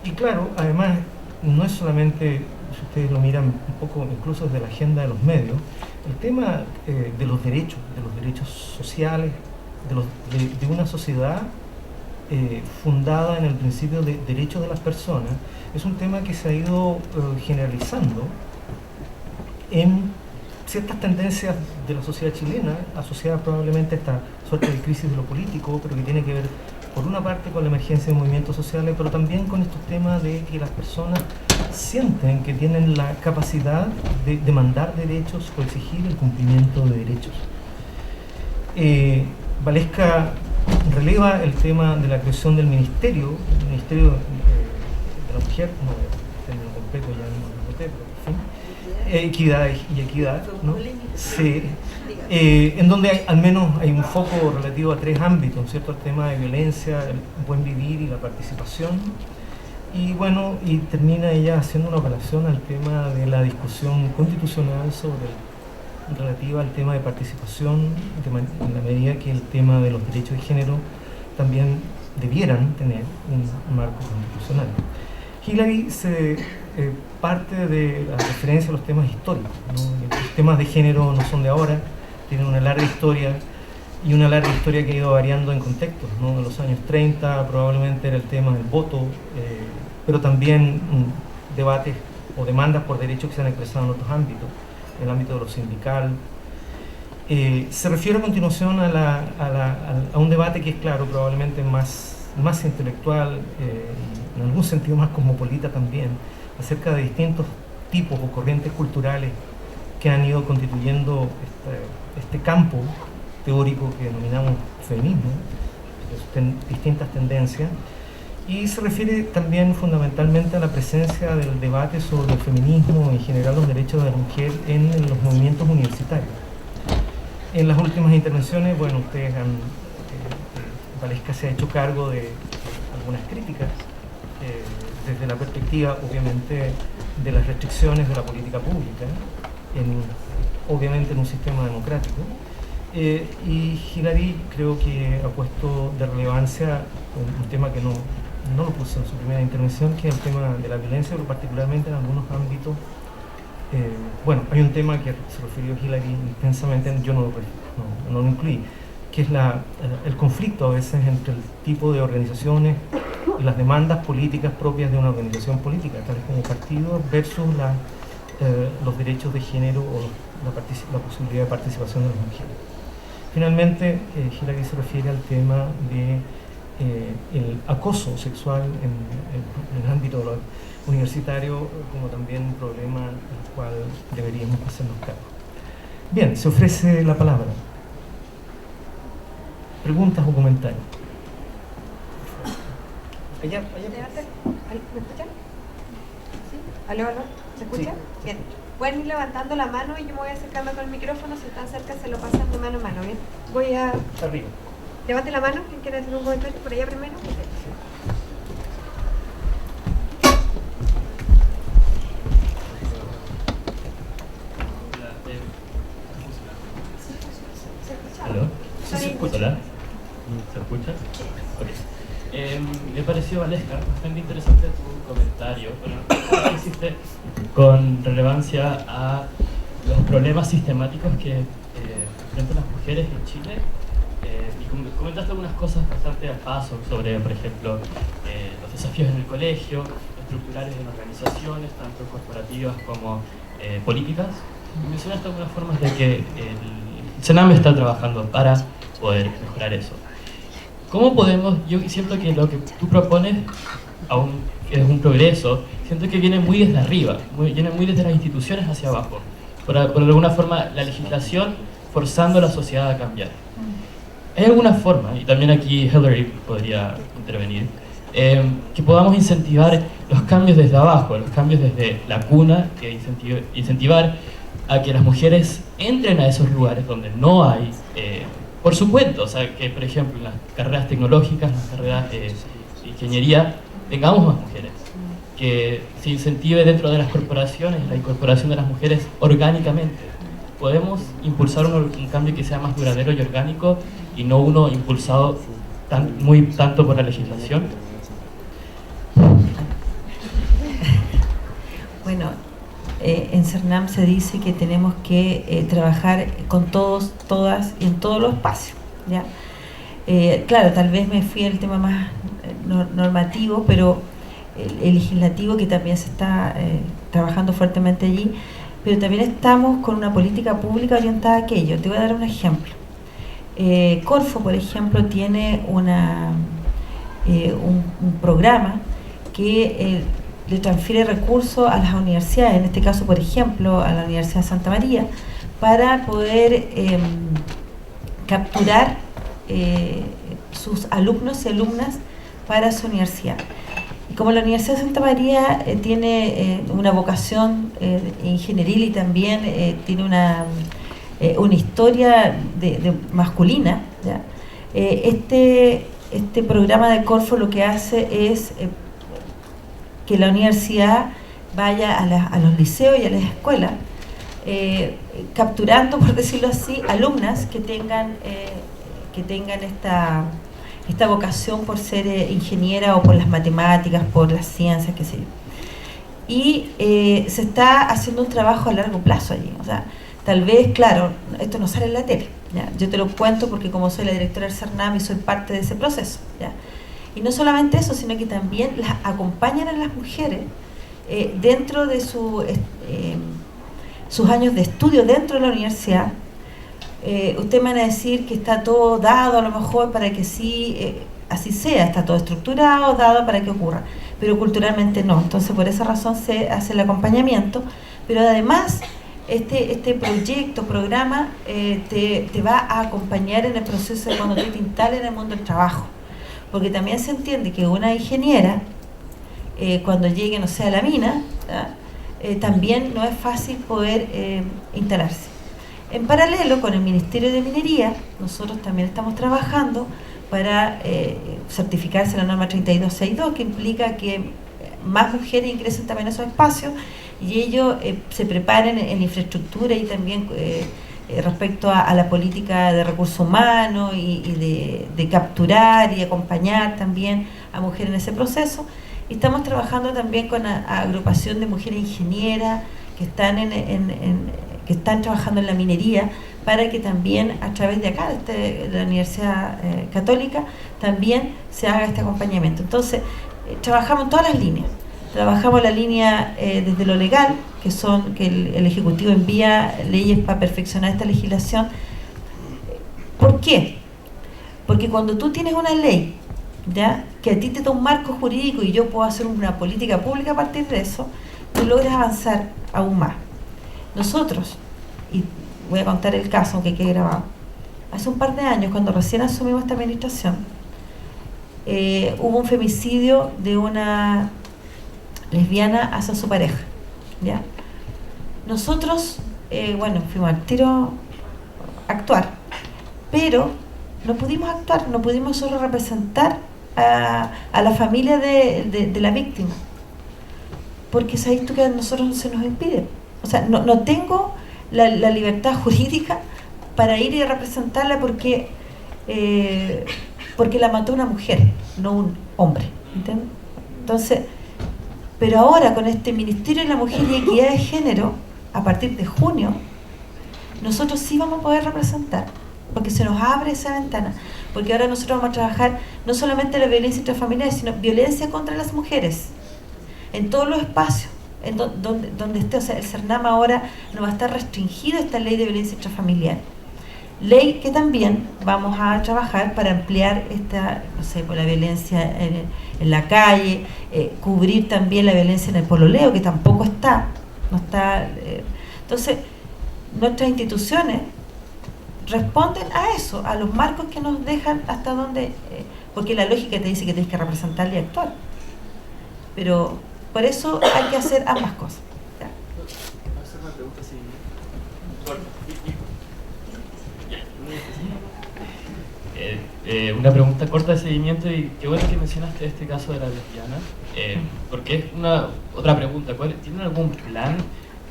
Y claro, además, no es solamente, si ustedes lo miran un poco incluso desde la agenda de los medios, el tema de los derechos sociales, de una sociedad fundada en el principio de derechos de las personas, es un tema que se ha ido generalizando en ciertas tendencias de la sociedad chilena, asociadas probablemente a esta suerte de crisis de lo político, pero que tiene que ver por una parte con la emergencia de movimientos sociales, pero también con estos temas de que las personas sienten que tienen la capacidad de demandar derechos o exigir el cumplimiento de derechos. Valesca releva el tema de la creación del Ministerio de la Mujer, no término completo ya no lo noté, pero en fin, equidad y equidad, ¿no? Sí. En donde al menos hay un foco relativo a tres ámbitos, ¿cierto? El tema de violencia, el buen vivir y la participación. Y bueno, y termina ella haciendo una apelación al tema de la discusión constitucional relativa al tema de participación, en la medida que el tema de los derechos de género también debieran tener un marco constitucional. Hillary parte de la referencia a los temas históricos, ¿no? Los temas de género no son de ahora, tienen una larga historia y una larga historia que ha ido variando en contextos, ¿no? En los años 30 probablemente era el tema del voto, pero también debates o demandas por derechos que se han expresado en otros ámbitos, en el ámbito de lo sindical. Se refiere a continuación a un debate que es, claro, probablemente más intelectual, en algún sentido más cosmopolita también, acerca de distintos tipos o corrientes culturales que han ido constituyendo este campo teórico que denominamos feminismo, distintas tendencias, y se refiere también fundamentalmente a la presencia del debate sobre el feminismo y en general los derechos de la mujer en los movimientos universitarios. En las últimas intervenciones, bueno, ustedes Valesca se ha hecho cargo de algunas críticas desde la perspectiva, obviamente, de las restricciones de la política pública, obviamente en un sistema democrático. Y Hillary creo que ha puesto de relevancia un tema que no lo puso en su primera intervención, que es el tema de la violencia, pero particularmente en algunos ámbitos. Bueno, hay un tema que se refirió Hillary intensamente, yo no lo incluí, que es el conflicto a veces entre el tipo de organizaciones las demandas políticas propias de una organización política, tales como partidos, versus los derechos de género o la posibilidad de participación de las mujeres. Finalmente, Hilary se refiere al tema de el acoso sexual en el ámbito universitario como también un problema al cual deberíamos hacernos cargo. Bien, se ofrece la palabra. ¿Preguntas o comentarios? ¿Me escuchan? ¿Sí? ¿Aló? ¿Se escucha? Sí. Bien. Pueden ir levantando la mano y yo me voy acercando con el micrófono. Si están cerca, se lo pasan de mano a mano. Bien. Voy a... Arriba. Levante la mano. ¿Quién quiere hacer un comentario? Por allá primero. ¿Aló? Sí, se escucha. Hola. ¿Se escucha? Okay. Me pareció, Valesca, bastante interesante tu comentario que hiciste con relevancia a los problemas sistemáticos que enfrentan las mujeres en Chile. Y comentaste algunas cosas bastante al paso sobre, por ejemplo, los desafíos en el colegio, estructurales en organizaciones, tanto corporativas como políticas. Y mencionaste algunas formas de que el Sename está trabajando para poder mejorar eso. ¿Cómo podemos? Yo siento que lo que tú propones aún es un progreso, siento que viene muy desde arriba, viene muy desde las instituciones hacia abajo, por alguna forma la legislación forzando a la sociedad a cambiar. ¿Hay alguna forma, y también aquí Hilary podría intervenir, que podamos incentivar los cambios desde abajo, los cambios desde la cuna, que incentivar a que las mujeres entren a esos lugares donde no hay, por su cuenta, o sea, que por ejemplo en las carreras tecnológicas, en las carreras de ingeniería, tengamos más mujeres, que se incentive dentro de las corporaciones la incorporación de las mujeres orgánicamente. Podemos impulsar un cambio que sea más duradero y orgánico y no uno impulsado tanto por la legislación. Bueno, en CERNAM se dice que tenemos que trabajar con todos, todas y en todos los espacios, ¿ya? Claro, tal vez me fui al tema más normativo, pero el legislativo, que también se está trabajando fuertemente allí, pero también estamos con una política pública orientada a aquello. Te voy a dar un ejemplo. Corfo, por ejemplo, tiene un programa que le transfiere recursos a las universidades, en este caso, por ejemplo, a la Universidad de Santa María, para poder capturar sus alumnos y alumnas para su universidad. Y como la Universidad de Santa María tiene una vocación ingenieril y también tiene una historia de masculina, ¿ya? Este programa de Corfo lo que hace es que la universidad vaya a los liceos y a las escuelas capturando, por decirlo así, alumnas que tengan esta vocación por ser ingeniera o por las matemáticas, por las ciencias, qué sé yo. Y se está haciendo un trabajo a largo plazo allí. O sea, tal vez, claro, esto no sale en la tele, ¿ya? Yo te lo cuento porque como soy la directora del CERNAM y soy parte de ese proceso, ¿ya? Y no solamente eso, sino que también las acompañan a las mujeres dentro de sus años de estudio dentro de la universidad. Usted me van a decir que está todo dado a lo mejor para que sí, así sea, está todo estructurado, dado para que ocurra, pero culturalmente no. Entonces por esa razón se hace el acompañamiento, pero además este programa te va a acompañar en el proceso de cuando tú te instales en el mundo del trabajo, porque también se entiende que una ingeniera cuando llegue, no sé, a la mina, también no es fácil poder instalarse. En paralelo con el Ministerio de Minería, nosotros también estamos trabajando para certificarse la norma 3262, que implica que más mujeres ingresen también a esos espacios y ellos se preparen en infraestructura y también respecto a la política de recursos humanos y de capturar y acompañar también a mujeres en ese proceso. Y estamos trabajando también con la agrupación de mujeres ingenieras que están trabajando en la minería para que también a través de acá, de la Universidad Católica, también se haga este acompañamiento. Entonces, trabajamos en todas las líneas. Trabajamos la línea desde lo legal, que el Ejecutivo envía leyes para perfeccionar esta legislación. ¿Por qué? Porque cuando tú tienes una ley, ¿ya?, que a ti te da un marco jurídico y yo puedo hacer una política pública a partir de eso, tú logras avanzar aún más. Nosotros, y voy a contar el caso que quede grabado, hace un par de años, cuando recién asumimos esta administración, hubo un femicidio de una lesbiana hacia su pareja, ¿ya? Nosotros, fuimos al tiro a actuar, pero no pudimos actuar, no pudimos solo representar a la familia de la víctima, porque sabéis tú que a nosotros se nos impide. O sea, no tengo la libertad jurídica para ir y representarla porque la mató una mujer, no un hombre, ¿entiendes? Entonces, pero ahora con este Ministerio de la Mujer y Equidad de Género, a partir de junio, nosotros sí vamos a poder representar, porque se nos abre esa ventana, porque ahora nosotros vamos a trabajar no solamente la violencia intrafamiliar, sino violencia contra las mujeres, en todos los espacios, en donde esté. O sea, el CERNAM ahora no va a estar restringido a esta ley de violencia intrafamiliar. Ley que también vamos a trabajar para ampliar por la violencia en la calle, cubrir también la violencia en el pololeo, que tampoco no está. Entonces, nuestras instituciones responden a eso, a los marcos que nos dejan hasta donde, porque la lógica te dice que tienes que representar y actuar. Pero por eso hay que hacer ambas cosas. ¿Ya? Una pregunta corta de seguimiento, y qué bueno que mencionaste este caso de la lesbiana, porque es otra pregunta. ¿Tienen algún plan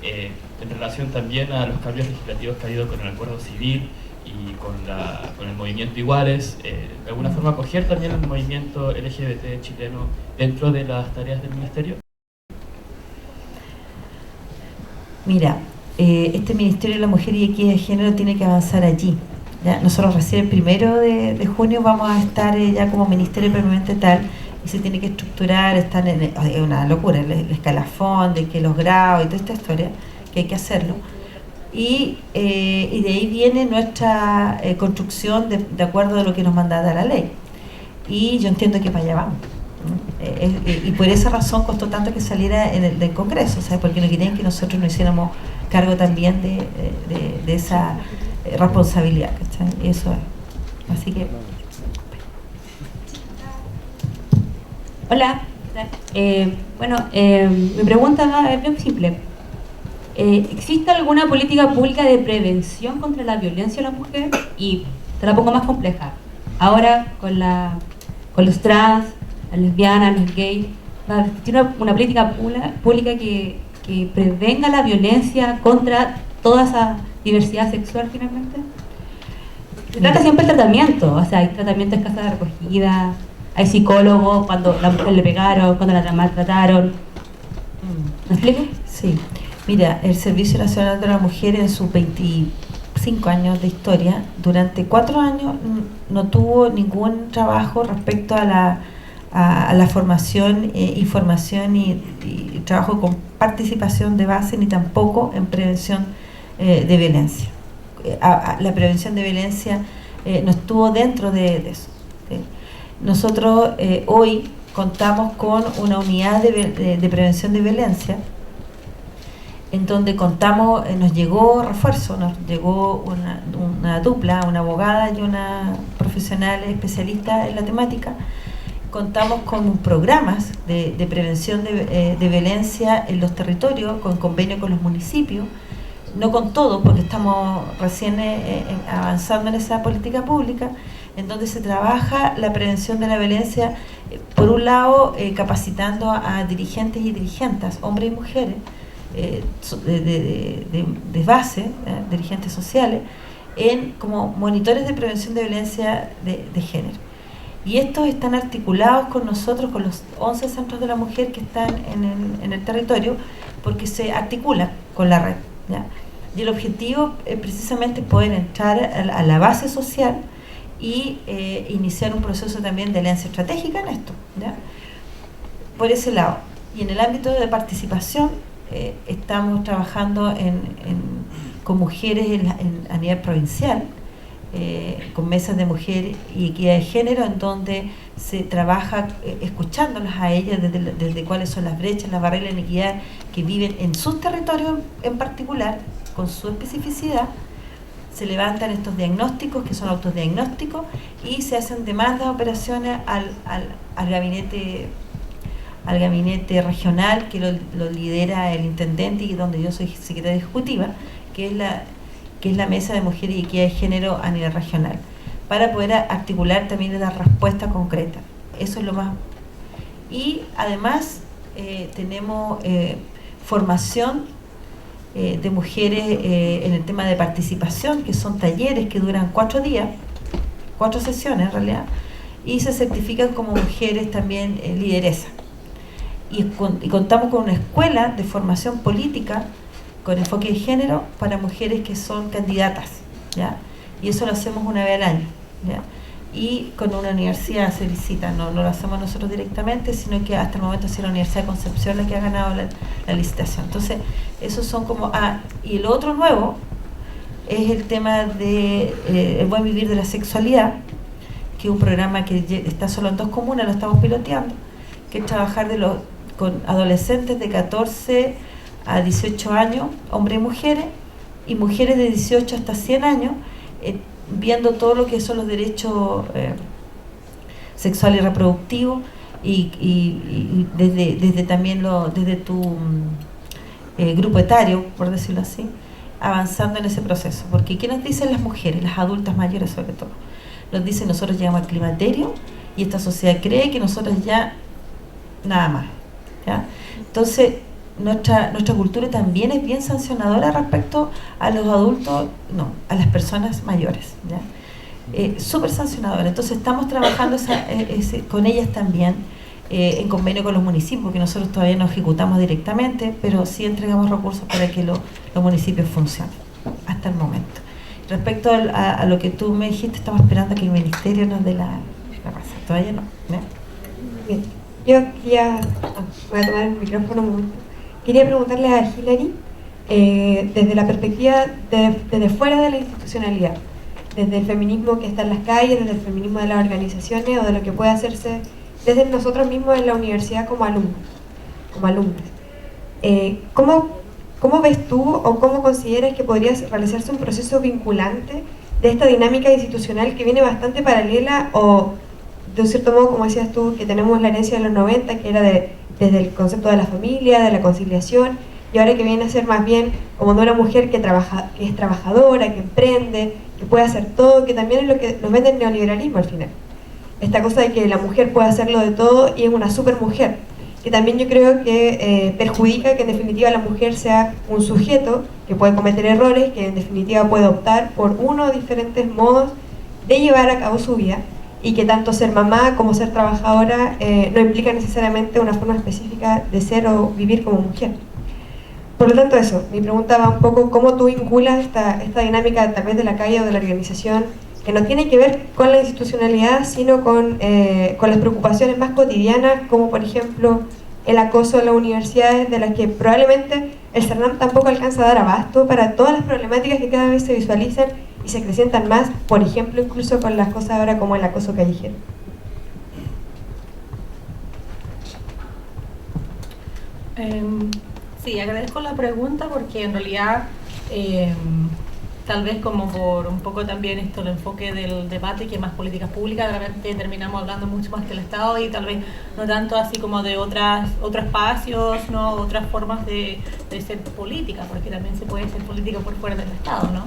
en relación también a los cambios legislativos que ha habido con el acuerdo civil y con el movimiento Iguales, de alguna forma acoger también el movimiento LGBT chileno dentro de las tareas del ministerio? Mira, este Ministerio de la Mujer y Equidad de Género tiene que avanzar allí. ¿Ya? Nosotros recién el 1 de junio vamos a estar ya como ministerio permanente tal, y se tiene que estructurar, es una locura, el escalafón, de que los grados y toda esta historia, que hay que hacerlo. Y de ahí viene nuestra construcción de acuerdo a lo que nos manda la ley. Y yo entiendo que para allá vamos. Y por esa razón costó tanto que saliera del Congreso, ¿sabes? Porque no querían que nosotros nos hiciéramos cargo también de esa responsabilidad, ¿cachai? Eso es. Así que... Hola. Mi pregunta es bien simple. ¿Existe alguna política pública de prevención contra la violencia a la mujer? Y te la pongo más compleja. Ahora con los trans, las lesbianas, los gays, ¿tiene una política pública que prevenga la violencia contra toda esa diversidad sexual finalmente? Se trata siempre de tratamiento, o sea, hay tratamientos en casa de recogida, hay psicólogos cuando la mujer le pegaron, cuando la maltrataron. ¿Me explico? Sí. Mira, el Servicio Nacional de la Mujer en sus 25 años de historia, durante 4 años no tuvo ningún trabajo respecto a la formación, información y trabajo con participación de base, ni tampoco en prevención de violencia. La prevención de violencia no estuvo dentro de eso. ¿Sí? Nosotros hoy contamos con una unidad de prevención de violencia, en donde contamos, nos llegó refuerzo, nos llegó una dupla, una abogada y una profesional especialista en la temática. Contamos con programas de prevención de violencia en los territorios, con convenio con los municipios, no con todos, porque estamos recién avanzando en esa política pública, en donde se trabaja la prevención de la violencia, por un lado capacitando a dirigentes y dirigentas, hombres y mujeres, de base, dirigentes sociales, como monitores de prevención de violencia de género. Y estos están articulados con nosotros, con los 11 centros de la mujer que están en el territorio, porque se articulan con la red, ¿ya? Y el objetivo es precisamente poder entrar a la base social y iniciar un proceso también de alianza estratégica en esto, ¿ya? Por ese lado. Y en el ámbito de participación, estamos trabajando con mujeres a nivel provincial, con mesas de mujer y equidad de género, en donde se trabaja escuchándolas a ellas desde cuáles son las brechas, las barreras de inequidad que viven en sus territorios en particular, con su especificidad. Se levantan estos diagnósticos, que son autodiagnósticos, y se hacen demandas, operaciones al gabinete regional, que lo lidera el intendente y donde yo soy secretaria ejecutiva, que es la Mesa de Mujeres y Equidad de Género a nivel regional, para poder articular también la respuesta concreta. Eso es lo más. Y además tenemos formación de mujeres en el tema de participación, que son talleres que duran 4 días, 4 sesiones en realidad, y se certifican como mujeres también lideresas. Y contamos con una escuela de formación política con enfoque de género para mujeres que son candidatas, ¿ya? Y eso lo hacemos una vez al año, ¿ya? Y con una universidad se visita, no lo hacemos nosotros directamente, sino que hasta el momento ha sido la Universidad de Concepción la que ha ganado la licitación. Entonces, esos son como... y el otro nuevo es el tema de el buen vivir de la sexualidad, que es un programa que está solo en 2 comunas, lo estamos piloteando, que es trabajar con adolescentes de 14 a 18 años, hombres y mujeres de 18 hasta 100 años, viendo todo lo que son los derechos sexuales y reproductivos, y desde también desde tu grupo etario, por decirlo así, avanzando en ese proceso. Porque ¿qué nos dicen las mujeres, las adultas mayores sobre todo? Nos dicen: nosotros llegamos al climaterio y esta sociedad cree que nosotros ya nada más, ¿ya? Entonces nuestra cultura también es bien sancionadora respecto a los adultos, no, a las personas mayores, ¿ya? Súper sancionadora. Entonces estamos trabajando con ellas también, en convenio con los municipios, porque nosotros todavía no ejecutamos directamente, pero sí entregamos recursos para que los municipios funcionen hasta el momento. Respecto a lo que tú me dijiste, estamos esperando a que el ministerio nos dé la raza. Todavía no, ¿ya? Bien. Yo quería, voy a tomar el micrófono un momento. Quería preguntarle a Hilary, desde la perspectiva desde fuera de la institucionalidad, desde el feminismo que está en las calles, desde el feminismo de las organizaciones, o de lo que puede hacerse desde nosotros mismos en la universidad como alumnos, como alumnos. ¿Cómo ves tú o cómo consideras que podría realizarse un proceso vinculante de esta dinámica institucional que viene bastante paralela, o de un cierto modo, como decías tú, que tenemos la herencia de los 90, que era desde el concepto de la familia, de la conciliación, y ahora que viene a ser más bien como de una mujer que es trabajadora, que emprende, que puede hacer todo, que también es lo que nos vende el neoliberalismo al final? Esta cosa de que la mujer puede hacerlo de todo y es una super mujer, que también yo creo que perjudica que en definitiva la mujer sea un sujeto que puede cometer errores, que en definitiva puede optar por uno o diferentes modos de llevar a cabo su vida, y que tanto ser mamá como ser trabajadora no implica necesariamente una forma específica de ser o vivir como mujer. Por lo tanto, eso, mi pregunta va un poco: ¿cómo tú vinculas esta dinámica a través de la calle o de la organización, que no tiene que ver con la institucionalidad, sino con las preocupaciones más cotidianas, como por ejemplo el acoso en las universidades, de las que probablemente el CERNAM tampoco alcanza a dar abasto para todas las problemáticas que cada vez se visualizan y se acrecientan más, por ejemplo, incluso con las cosas ahora como el acoso callejero? Sí, agradezco la pregunta, porque en realidad tal vez como por un poco también esto, el enfoque del debate, que más políticas públicas, de repente terminamos hablando mucho más que el Estado, y tal vez no tanto así como de otros espacios, ¿no? Otras formas de ser política, porque también se puede ser política por fuera del Estado, ¿no?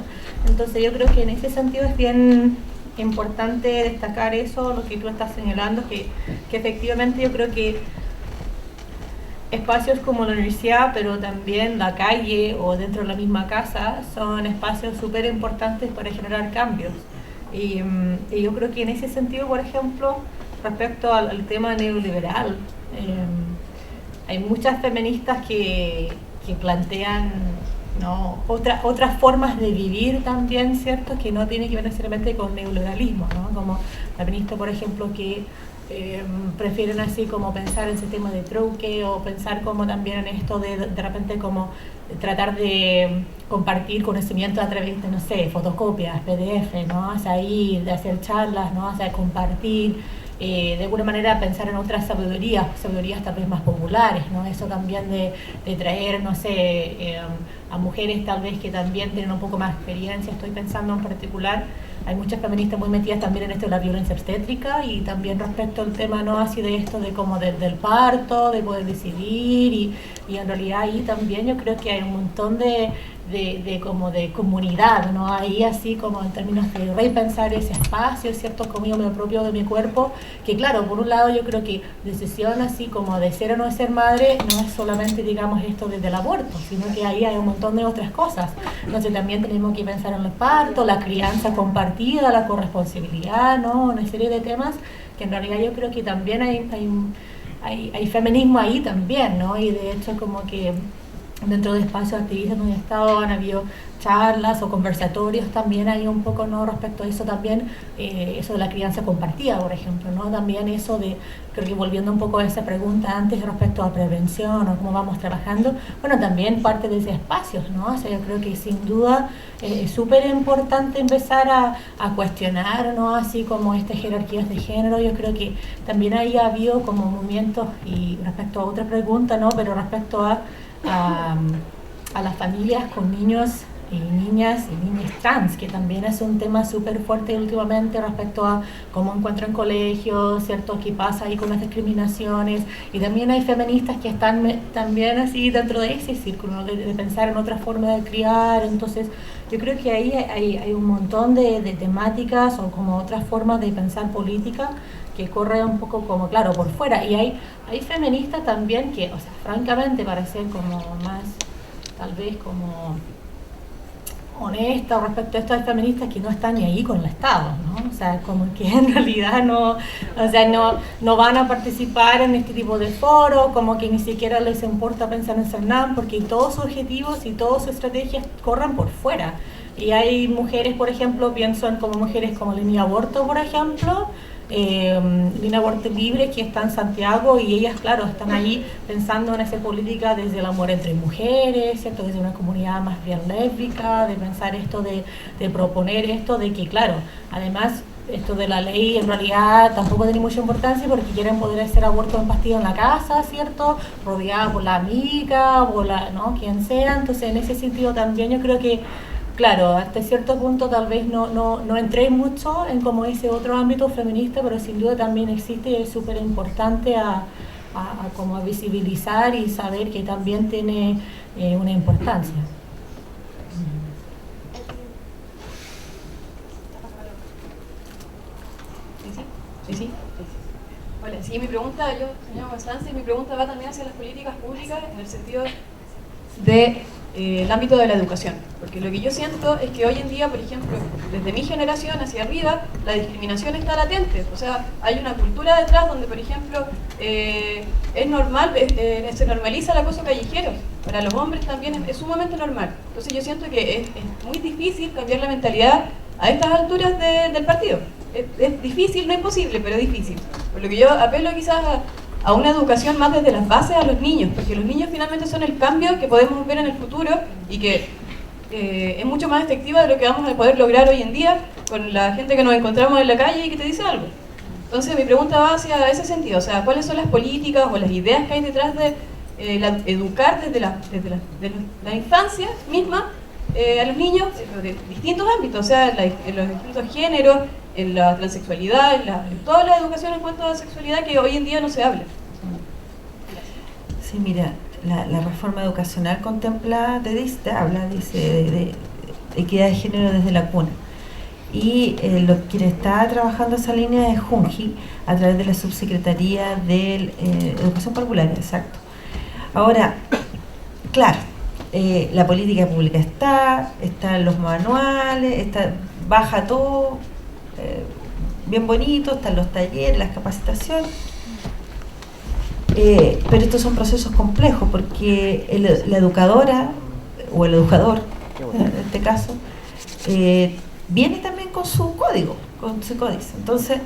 Entonces yo creo que en ese sentido es bien importante destacar eso, lo que tú estás señalando, que efectivamente yo creo que espacios como la universidad, pero también la calle o dentro de la misma casa, son espacios súper importantes para generar cambios. Y yo creo que en ese sentido, por ejemplo, respecto al tema neoliberal, hay muchas feministas que plantean ¿no? Otras formas de vivir también, ¿cierto? Que no tiene que ver necesariamente con neoliberalismo, ¿no? Como la feminista, por ejemplo, que prefieren así como pensar en ese tema de truque, o pensar como también en esto de repente como tratar de compartir conocimiento a través de, no sé, fotocopias, PDF, ¿no? O sea, ir, de hacer charlas, ¿no? O sea, compartir, de alguna manera pensar en otras sabidurías tal vez más populares, ¿no? Eso también de traer, no sé, a mujeres tal vez que también tienen un poco más de experiencia. Estoy pensando en particular, hay muchas feministas muy metidas también en esto de la violencia obstétrica, y también respecto al tema, ¿no? Así de esto de como del parto, de poder decidir, y en realidad ahí también yo creo que hay un montón de como de comunidad, ¿no? Ahí así como en términos de repensar ese espacio, ¿cierto? Conmigo me propio de mi cuerpo, que claro, por un lado yo creo que decisión así como de ser o no ser madre no es solamente, digamos, esto desde el aborto, sino que ahí hay un montón de otras cosas. Entonces también tenemos que pensar en el parto, la crianza compartida, la corresponsabilidad, ¿no? Una serie de temas que en realidad yo creo que también hay feminismo ahí también, ¿no? Y de hecho como que dentro de espacios activistas donde he estado han habido charlas o conversatorios también hay un poco, ¿no? Respecto a eso también, eso de la crianza compartida, por ejemplo, ¿no? También eso de, creo que volviendo un poco a esa pregunta antes respecto a prevención o cómo vamos trabajando, bueno, también parte de ese espacio, ¿no? O sea, yo creo que sin duda es súper importante empezar a cuestionar, ¿no? Así como estas jerarquías de género. Yo creo que también ahí ha habido como movimientos, y respecto a otra pregunta, ¿no? Pero respecto a las familias con niños y niñas trans, que también es un tema súper fuerte últimamente respecto a cómo encuentran colegios, ¿cierto? ¿Qué pasa ahí con las discriminaciones? Y también hay feministas que están también así dentro de ese círculo, ¿no? de pensar en otra forma de criar. Entonces yo creo que ahí hay un montón de temáticas o como otras formas de pensar política que corre un poco como, claro, por fuera. Y hay feministas también que, o sea, francamente, para ser como más, tal vez como honesta respecto a esto, hay feministas que no están ni ahí con el Estado, ¿no? O sea, como que en realidad no van a participar en este tipo de foros, como que ni siquiera les importa pensar en Cernam, porque todos sus objetivos y todas sus estrategias corren por fuera. Y hay mujeres, por ejemplo, pienso en como mujeres como Línea Aborto, por ejemplo, Línea Aborto Libre, que está en Santiago, y ellas, claro, están ahí pensando en esa política desde el amor entre mujeres, ¿cierto? Desde una comunidad más bien lésbica, de pensar esto, de proponer esto, de que, claro, además esto de la ley en realidad tampoco tiene mucha importancia, porque quieren poder hacer aborto en pastilla en la casa, ¿cierto? Rodeada por la amiga o ¿no? Quien sea. Entonces, en ese sentido también yo creo que, claro, hasta cierto punto tal vez no entré mucho en como ese otro ámbito feminista, pero sin duda también existe, y es súper importante como a visibilizar y saber que también tiene una importancia. Sí. Hola, sí, mi pregunta, yo, señora Constanza, mi pregunta va también hacia las políticas públicas en el sentido de el ámbito de la educación, porque lo que yo siento es que hoy en día, por ejemplo, desde mi generación hacia arriba, la discriminación está latente. O sea, hay una cultura detrás donde, por ejemplo, es normal, se normaliza el acoso callejero. Para los hombres también es sumamente normal. Entonces yo siento que es muy difícil cambiar la mentalidad a estas alturas del partido. Es difícil, no imposible, pero difícil. Por lo que yo apelo quizás a una educación más desde las bases a los niños, porque los niños finalmente son el cambio que podemos ver en el futuro, y que es mucho más efectiva de lo que vamos a poder lograr hoy en día con la gente que nos encontramos en la calle y que te dice algo. Entonces mi pregunta va hacia ese sentido, o sea, ¿cuáles son las políticas o las ideas que hay detrás de educar desde la infancia misma a los niños de distintos ámbitos, o sea, en los distintos géneros, en la transexualidad, en toda la educación en cuanto a la sexualidad que hoy en día no se habla? Sí, mira, la reforma educacional contemplada dice de equidad de género desde la cuna. Y quien está trabajando esa línea es Junji, a través de la Subsecretaría de Educación Popular, exacto. Ahora, claro, la política pública están los manuales, baja todo, bien bonito, están los talleres, las capacitaciones, pero estos son procesos complejos, porque la educadora, o el educador, en este caso, viene también con su código, con su códice. Entonces,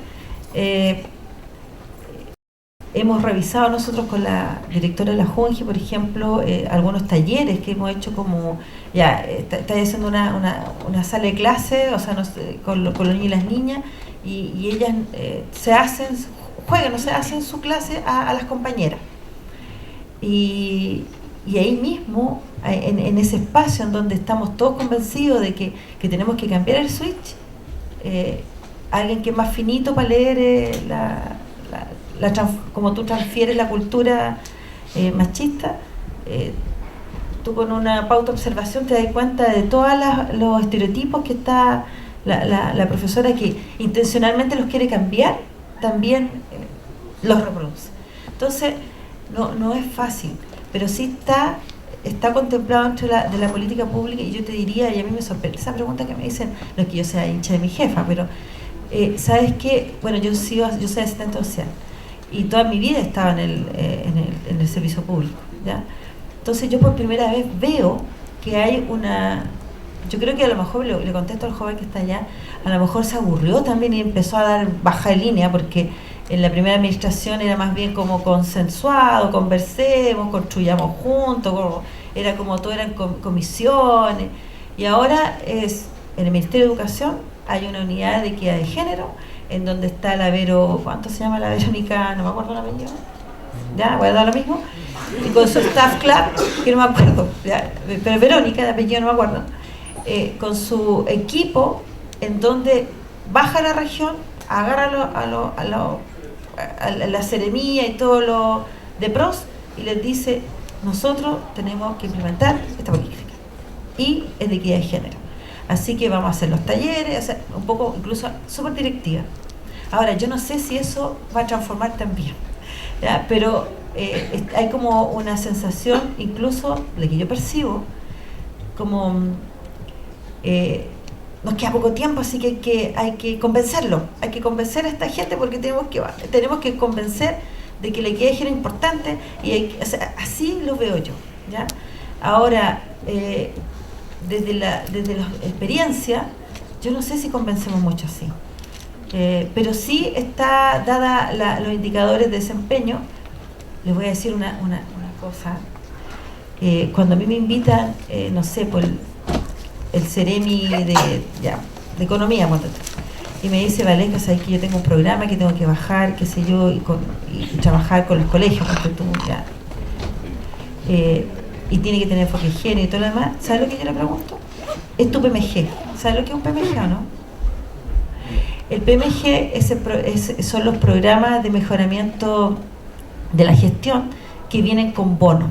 hemos revisado nosotros con la directora de la Junji, por ejemplo, algunos talleres que hemos hecho como, ya, está haciendo una sala de clase, o sea, con los niños y las niñas, y ellas juegan, o sea, hacen su clase a las compañeras. Y ahí mismo, en ese espacio en donde estamos todos convencidos de que tenemos que cambiar el switch, alguien que es más finito para leer como tú transfieres la cultura machista, tú con una pauta de observación te das cuenta de todos los estereotipos que está la profesora, que intencionalmente los quiere cambiar, también los reproduce. Entonces, no es fácil, pero sí está contemplado dentro de la política pública. Y yo te diría, y a mí me sorprende esa pregunta que me dicen, no es que yo sea hincha de mi jefa, pero ¿sabes qué? Bueno, yo soy asistente social y toda mi vida estaba en el servicio público, ¿ya? Entonces yo por primera vez veo que hay yo creo que a lo mejor le contesto al joven que está allá, a lo mejor se aburrió también y empezó a dar baja de línea, porque en la primera administración era más bien como consensuado, conversemos, construyamos juntos, era como todo eran comisiones, y ahora en el Ministerio de Educación hay una unidad de equidad de género, en donde está la ¿cuánto se llama la Verónica? No me acuerdo el apellido, ya, voy a dar lo mismo, y con su staff club, que no me acuerdo, ya, pero Verónica, de apellido no me acuerdo, con su equipo, en donde baja a la región, agarra a la seremía y todo lo de pros y les dice: nosotros tenemos que implementar esta política y es de equidad de género, así que vamos a hacer los talleres, o sea, un poco incluso súper directiva. Ahora, yo no sé si eso va a transformar también, ¿ya? Pero hay como una sensación, incluso de que yo percibo, como nos queda poco tiempo, así que hay que convencerlo, hay que convencer a esta gente, porque tenemos que convencer de que la equidad de género es importante, y o sea, así lo veo yo, ¿ya? Ahora, desde la experiencia, yo no sé si convencemos mucho así, pero sí está dada los indicadores de desempeño. Les voy a decir una cosa. Cuando a mí me invitan, no sé, por el Ceremi de Economía, y me dice: Valesca, sabes que yo tengo un programa que tengo que bajar, qué sé yo, y trabajar con los colegios, y tiene que tener enfoque de género y todo lo demás. ¿Sabes lo que yo le pregunto? Es tu PMG. ¿Sabes lo que es un PMG o no? El PMG son los programas de mejoramiento de la gestión que vienen con bono,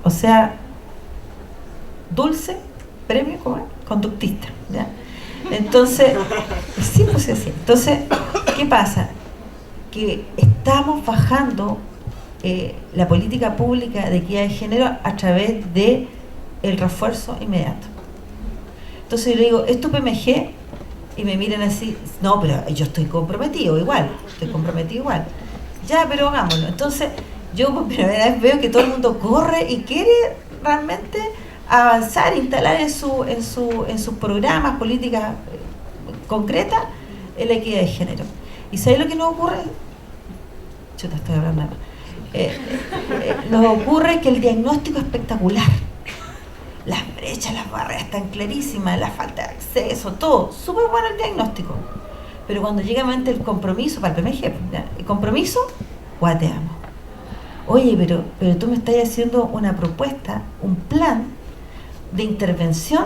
o sea, dulce premio, ¿cómo es? Conductista, ¿ya? Entonces, sí, pues así. Entonces, ¿qué pasa? Que estamos bajando la política pública de equidad de género a través de el refuerzo inmediato. Entonces yo le digo: ¿es tu PMG? Y me miran así: no, pero yo estoy comprometido igual. Ya, pero hagámoslo. Entonces, yo por primera vez veo que todo el mundo corre y quiere realmente avanzar, instalar en sus programas, políticas concretas, en la equidad de género. ¿Y sabes lo que nos ocurre? Chuta, estoy hablando. Nos ocurre que el diagnóstico es espectacular. Las brechas, las barreras están clarísimas, la falta de acceso, todo. Súper bueno el diagnóstico. Pero cuando llega el compromiso, para el PMG, ¿ya? El compromiso, guateamos. Oye, pero tú me estás haciendo una propuesta, un plan de intervención,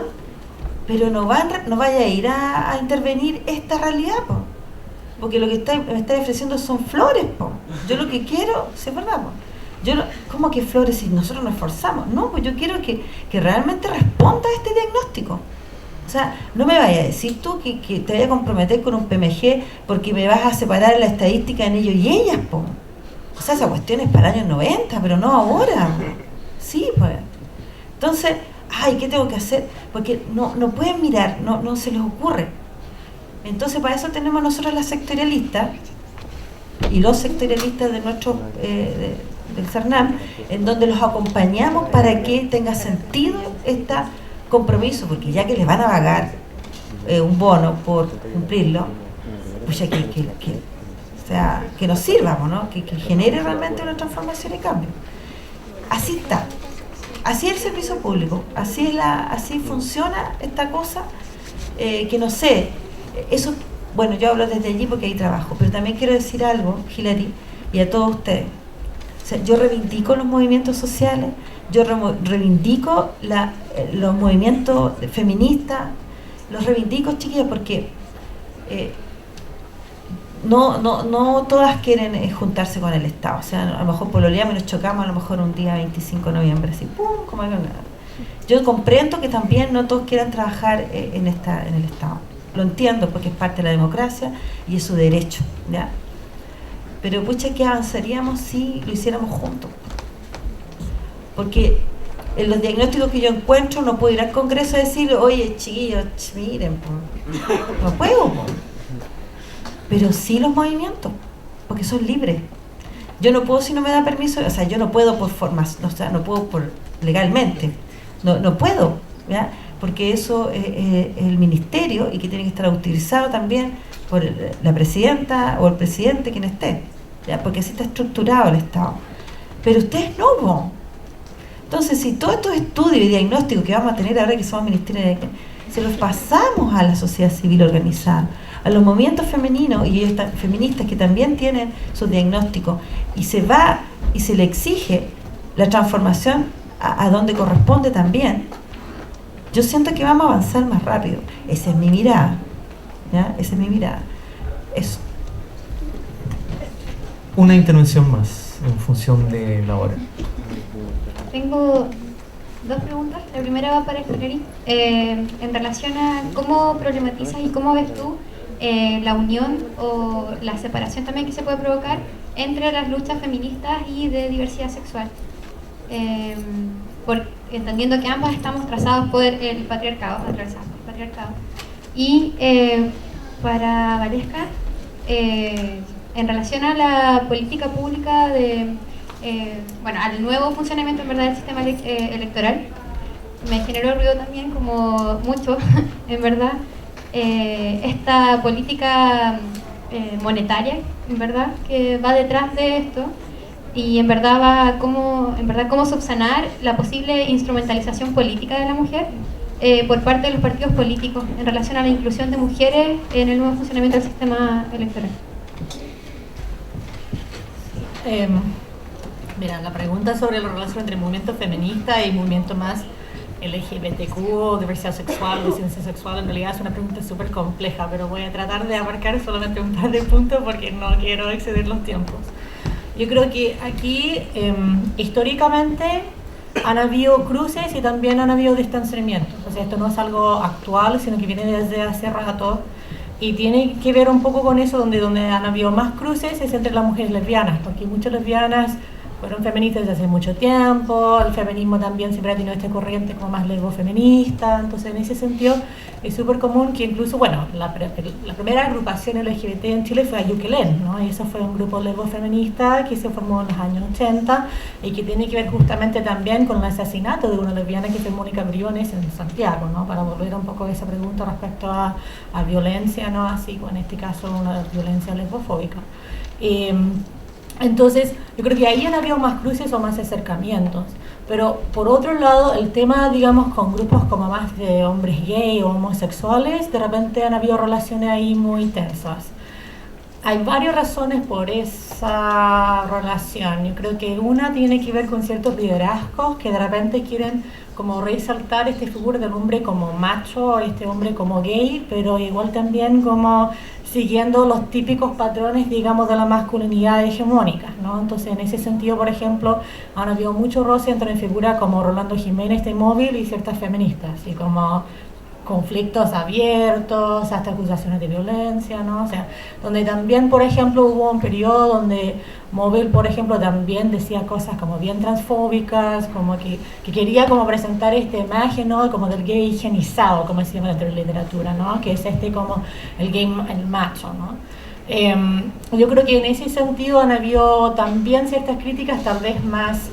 pero no vaya a ir a intervenir esta realidad, po. Porque lo que me está ofreciendo son flores, po. Yo lo que quiero, si es verdad, po. ¿Cómo que flores si nosotros nos esforzamos? No, pues yo quiero que realmente responda a este diagnóstico. O sea, no me vayas a decir tú que te vayas a comprometer con un PMG porque me vas a separar la estadística en ellos y ellas, po. O sea, esa cuestión es para el año 90, pero no ahora. Sí, pues. Entonces, ¿qué tengo que hacer? Porque no pueden mirar, no se les ocurre. Entonces, para eso tenemos nosotros las sectorialistas y los sectorialistas de del CERNAM, en donde los acompañamos para que tenga sentido este compromiso, porque ya que les van a pagar un bono por cumplirlo, pues ya que nos sirva, ¿no? que genere realmente una transformación y cambio. Así está, así es el servicio público, así funciona esta cosa, que no sé, eso, bueno, yo hablo desde allí porque ahí trabajo, pero también quiero decir algo, Hilary, y a todos ustedes. O sea, yo reivindico los movimientos sociales, yo reivindico los movimientos feministas, los reivindico, chiquillas, porque no todas quieren juntarse con el Estado. O sea, a lo mejor pololeamos y nos chocamos a lo mejor un día 25 de noviembre, así, ¡pum! Como algo. Yo comprendo que también no todos quieran trabajar en el Estado. Lo entiendo porque es parte de la democracia y es su derecho, ¿ya? Pero pucha, que avanzaríamos si lo hiciéramos juntos. Porque en los diagnósticos que yo encuentro no puedo ir al Congreso a decir, oye, chiquillos, miren, no puedo, pero sí los movimientos, porque son libres. Yo no puedo si no me da permiso, o sea, yo no puedo por formación, o sea, no puedo por legalmente, no puedo, ¿ya? Porque eso es el ministerio y que tiene que estar autorizado también por la presidenta o el presidente, quien esté, ¿ya? Porque así está estructurado el Estado. Pero ustedes no. Entonces, si todos estos estudios y diagnósticos que vamos a tener ahora que somos ministerios, se los pasamos a la sociedad civil organizada, a los movimientos femeninos y feministas que también tienen sus diagnósticos, y se va y se le exige la transformación a donde corresponde también, yo siento que vamos a avanzar más rápido. Esa es mi mirada, ¿ya? Esa es mi mirada. Eso. Una intervención más en función de la hora. Tengo dos preguntas. La primera va para Hilary, en relación a cómo problematizas y cómo ves tú la unión o la separación también que se puede provocar entre las luchas feministas y de diversidad sexual. Entendiendo que ambas estamos trazados por el patriarcado, atravesados por el patriarcado. Y para Valesca, en relación a la política pública al nuevo funcionamiento en verdad del sistema electoral, me generó ruido también, como mucho, en verdad, esta política monetaria, en verdad, que va detrás de esto. Y en verdad cómo subsanar la posible instrumentalización política de la mujer por parte de los partidos políticos en relación a la inclusión de mujeres en el nuevo funcionamiento del sistema electoral. Mira, la pregunta sobre la relación entre movimiento feminista y movimiento más LGBTQ, diversidad sexual, disidencia sexual, en realidad es una pregunta súper compleja, pero voy a tratar de abarcar solamente un par de puntos porque no quiero exceder los tiempos. Yo creo que aquí históricamente han habido cruces y también han habido distanciamientos. O sea, esto no es algo actual, sino que viene desde hace rato y tiene que ver un poco con eso, donde han habido más cruces es entre las mujeres lesbianas, porque muchas lesbianas fueron feministas desde hace mucho tiempo, el feminismo también siempre ha tenido esta corriente como más lesbo-feminista, entonces en ese sentido es súper común que incluso, bueno, la primera agrupación LGBT en Chile fue Ayukelén, ¿no? Y eso fue un grupo lesbo-feminista que se formó en los años 80 y que tiene que ver justamente también con el asesinato de una lesbiana que fue Mónica Briones en Santiago, ¿no? Para volver un poco a esa pregunta respecto a violencia, ¿no? Así, en este caso una violencia lesbofóbica. Entonces, yo creo que ahí han habido más cruces o más acercamientos. Pero, por otro lado, el tema, digamos, con grupos como más de hombres gay o homosexuales, de repente han habido relaciones ahí muy tensas. Hay varias razones por esa relación. Yo creo que una tiene que ver con ciertos liderazgos que de repente quieren como resaltar esta figura del hombre como macho, este hombre como gay, pero igual también como siguiendo los típicos patrones, digamos, de la masculinidad hegemónica, ¿no? Entonces, en ese sentido, por ejemplo, han habido mucho roce entre figuras como Rolando Jiménez de Móvil y ciertas feministas, y como conflictos abiertos, hasta acusaciones de violencia, ¿no? O sea, donde también, por ejemplo, hubo un periodo donde Móvil, por ejemplo, también decía cosas como bien transfóbicas, como que quería como presentar esta imagen, ¿no? Como del gay higienizado, como se llama en la literatura, ¿no? Que es como el gay, el macho, ¿no? Yo creo que en ese sentido han habido también ciertas críticas, tal vez más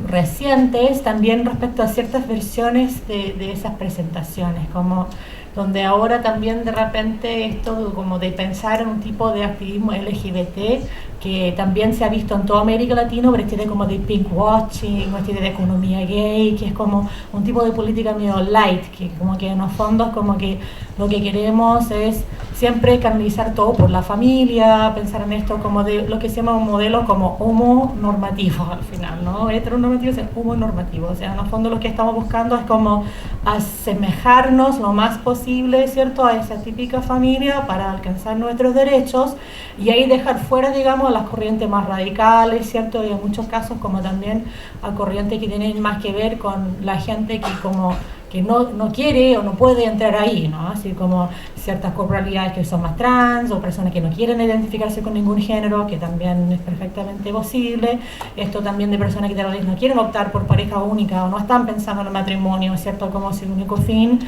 recientes, también respecto a ciertas versiones de esas presentaciones, como donde ahora también de repente esto como de pensar en un tipo de activismo LGBT que también se ha visto en toda América Latina, pero este de como de pinkwashing, o este de economía gay, que es como un tipo de política medio light, que como que en los fondos como que lo que queremos es siempre canalizar todo por la familia, pensar en esto como de lo que se llama un modelo como homonormativo al final, ¿no? Heteronormativo es homonormativo, o sea, en el fondo lo que estamos buscando es como asemejarnos lo más posible, ¿cierto?, a esa típica familia para alcanzar nuestros derechos y ahí dejar fuera, digamos, las corrientes más radicales, ¿cierto?, y en muchos casos como también a corrientes que tienen más que ver con la gente que como que no quiere o no puede entrar ahí, ¿no? Así como ciertas corporalidades que son más trans o personas que no quieren identificarse con ningún género, que también es perfectamente posible. Esto también de personas que tal vez no quieren optar por pareja única o no están pensando en el matrimonio, ¿cierto?, como si el único fin,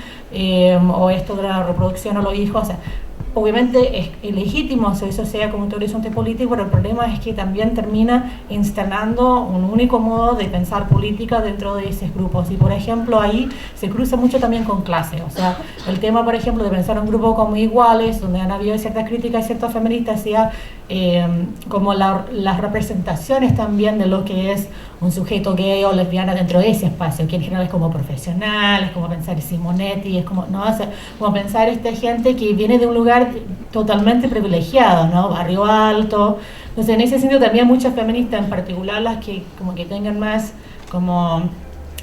o esto de la reproducción o los hijos, o sea, obviamente es legítimo que eso sea como un horizonte político, pero el problema es que también termina instalando un único modo de pensar política dentro de esos grupos. Y por ejemplo ahí se cruza mucho también con clase. O sea, el tema por ejemplo de pensar un grupo como iguales, donde han habido ciertas críticas y ciertas feministas hacia como las representaciones también de lo que es un sujeto gay o lesbiana dentro de ese espacio, que en general es como profesional, es como pensar Simonetti, es como, ¿no? O sea, como pensar gente que viene de un lugar totalmente privilegiado, ¿no? Barrio alto. Entonces, en ese sentido también muchas feministas, en particular las que como que tengan más como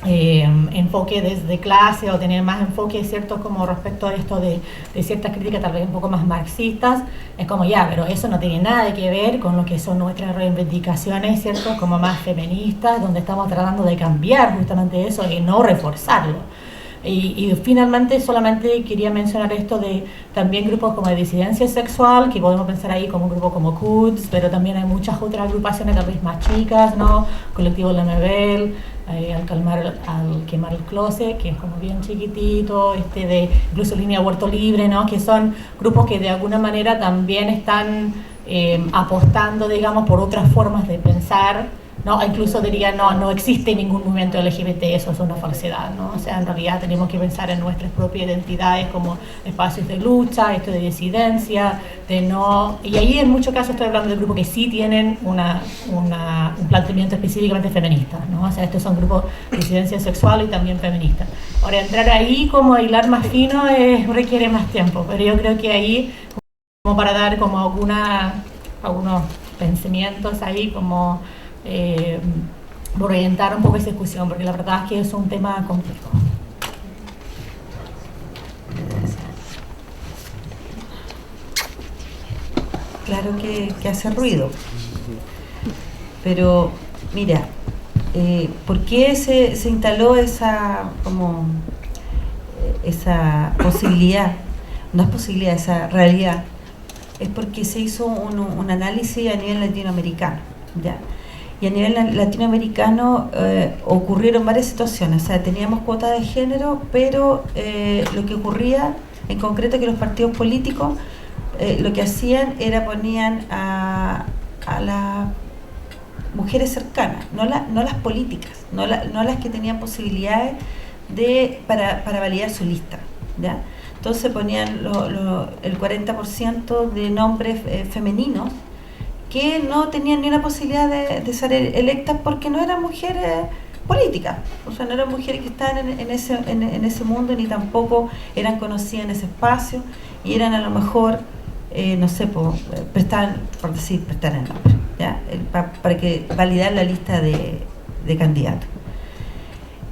enfoque desde clase o tener más enfoque, ¿cierto?, como respecto a esto de ciertas críticas tal vez un poco más marxistas, es como ya, pero eso no tiene nada que ver con lo que son nuestras reivindicaciones, ¿cierto?, como más feministas, donde estamos tratando de cambiar justamente eso y no reforzarlo. Y finalmente solamente quería mencionar esto de también grupos como de disidencia sexual, que podemos pensar ahí como un grupo como CUTS, pero también hay muchas otras agrupaciones tal vez más chicas, ¿no? Colectivo Lemebel, al quemar el closet, que es como bien chiquitito, de incluso Línea Aborto Libre, ¿no?, que son grupos que de alguna manera también están apostando, digamos, por otras formas de pensar, ¿no? Incluso diría, no existe ningún movimiento LGBT, eso es una falsedad, ¿no? O sea, en realidad tenemos que pensar en nuestras propias identidades como espacios de lucha, esto de disidencia, y ahí en muchos casos estoy hablando de grupos que sí tienen un planteamiento específicamente feminista, ¿no? O sea, estos son grupos de disidencia sexual y también feministas. Ahora, entrar ahí como a hilar más fino requiere más tiempo, pero yo creo que ahí, como para dar como algunos pensamientos ahí como por orientar un poco esa discusión, porque la verdad es que es un tema complejo. Claro que hace ruido, pero mira, ¿por qué se instaló esa posibilidad? No es posibilidad, esa realidad. Es porque se hizo un análisis a nivel latinoamericano, ¿ya? Y a nivel latinoamericano ocurrieron varias situaciones, o sea, teníamos cuotas de género, pero lo que ocurría en concreto es que los partidos políticos lo que hacían era ponían a las mujeres cercanas, no las políticas, no las que tenían posibilidades para validar su lista, ¿ya? Entonces ponían el 40% de nombres femeninos que no tenían ni una posibilidad de ser electas porque no eran mujeres políticas, o sea, no eran mujeres que estaban en ese mundo ni tampoco eran conocidas en ese espacio y eran a lo mejor, no sé, prestar el nombre, ¿ya? Para que validar la lista de candidatos.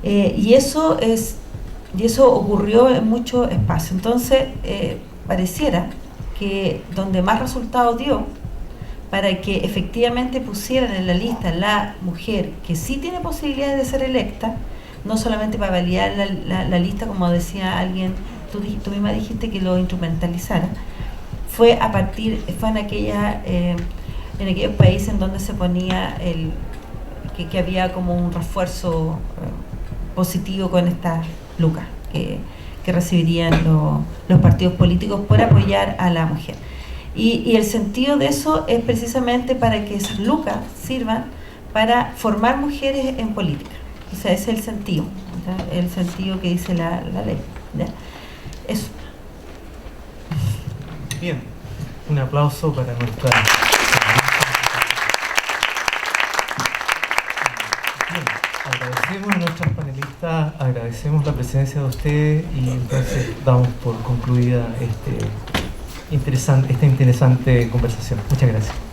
Y eso ocurrió en muchos espacios. Entonces, pareciera que donde más resultados dio para que efectivamente pusieran en la lista la mujer que sí tiene posibilidades de ser electa, no solamente para validar la lista, como decía alguien, tú misma dijiste que lo instrumentalizara, fue en aquellos países en donde se ponía que había como un refuerzo positivo con estas lucas que recibirían los partidos políticos por apoyar a la mujer. Y el sentido de eso es precisamente para que esas lucas sirvan para formar mujeres en política. O sea, ese es el sentido, ¿ya? El sentido que dice la ley, ¿ya? Eso. Bien, un aplauso para nuestra... Bien, agradecemos a nuestras panelistas, agradecemos la presencia de ustedes y entonces damos por concluida esta interesante conversación. Muchas gracias.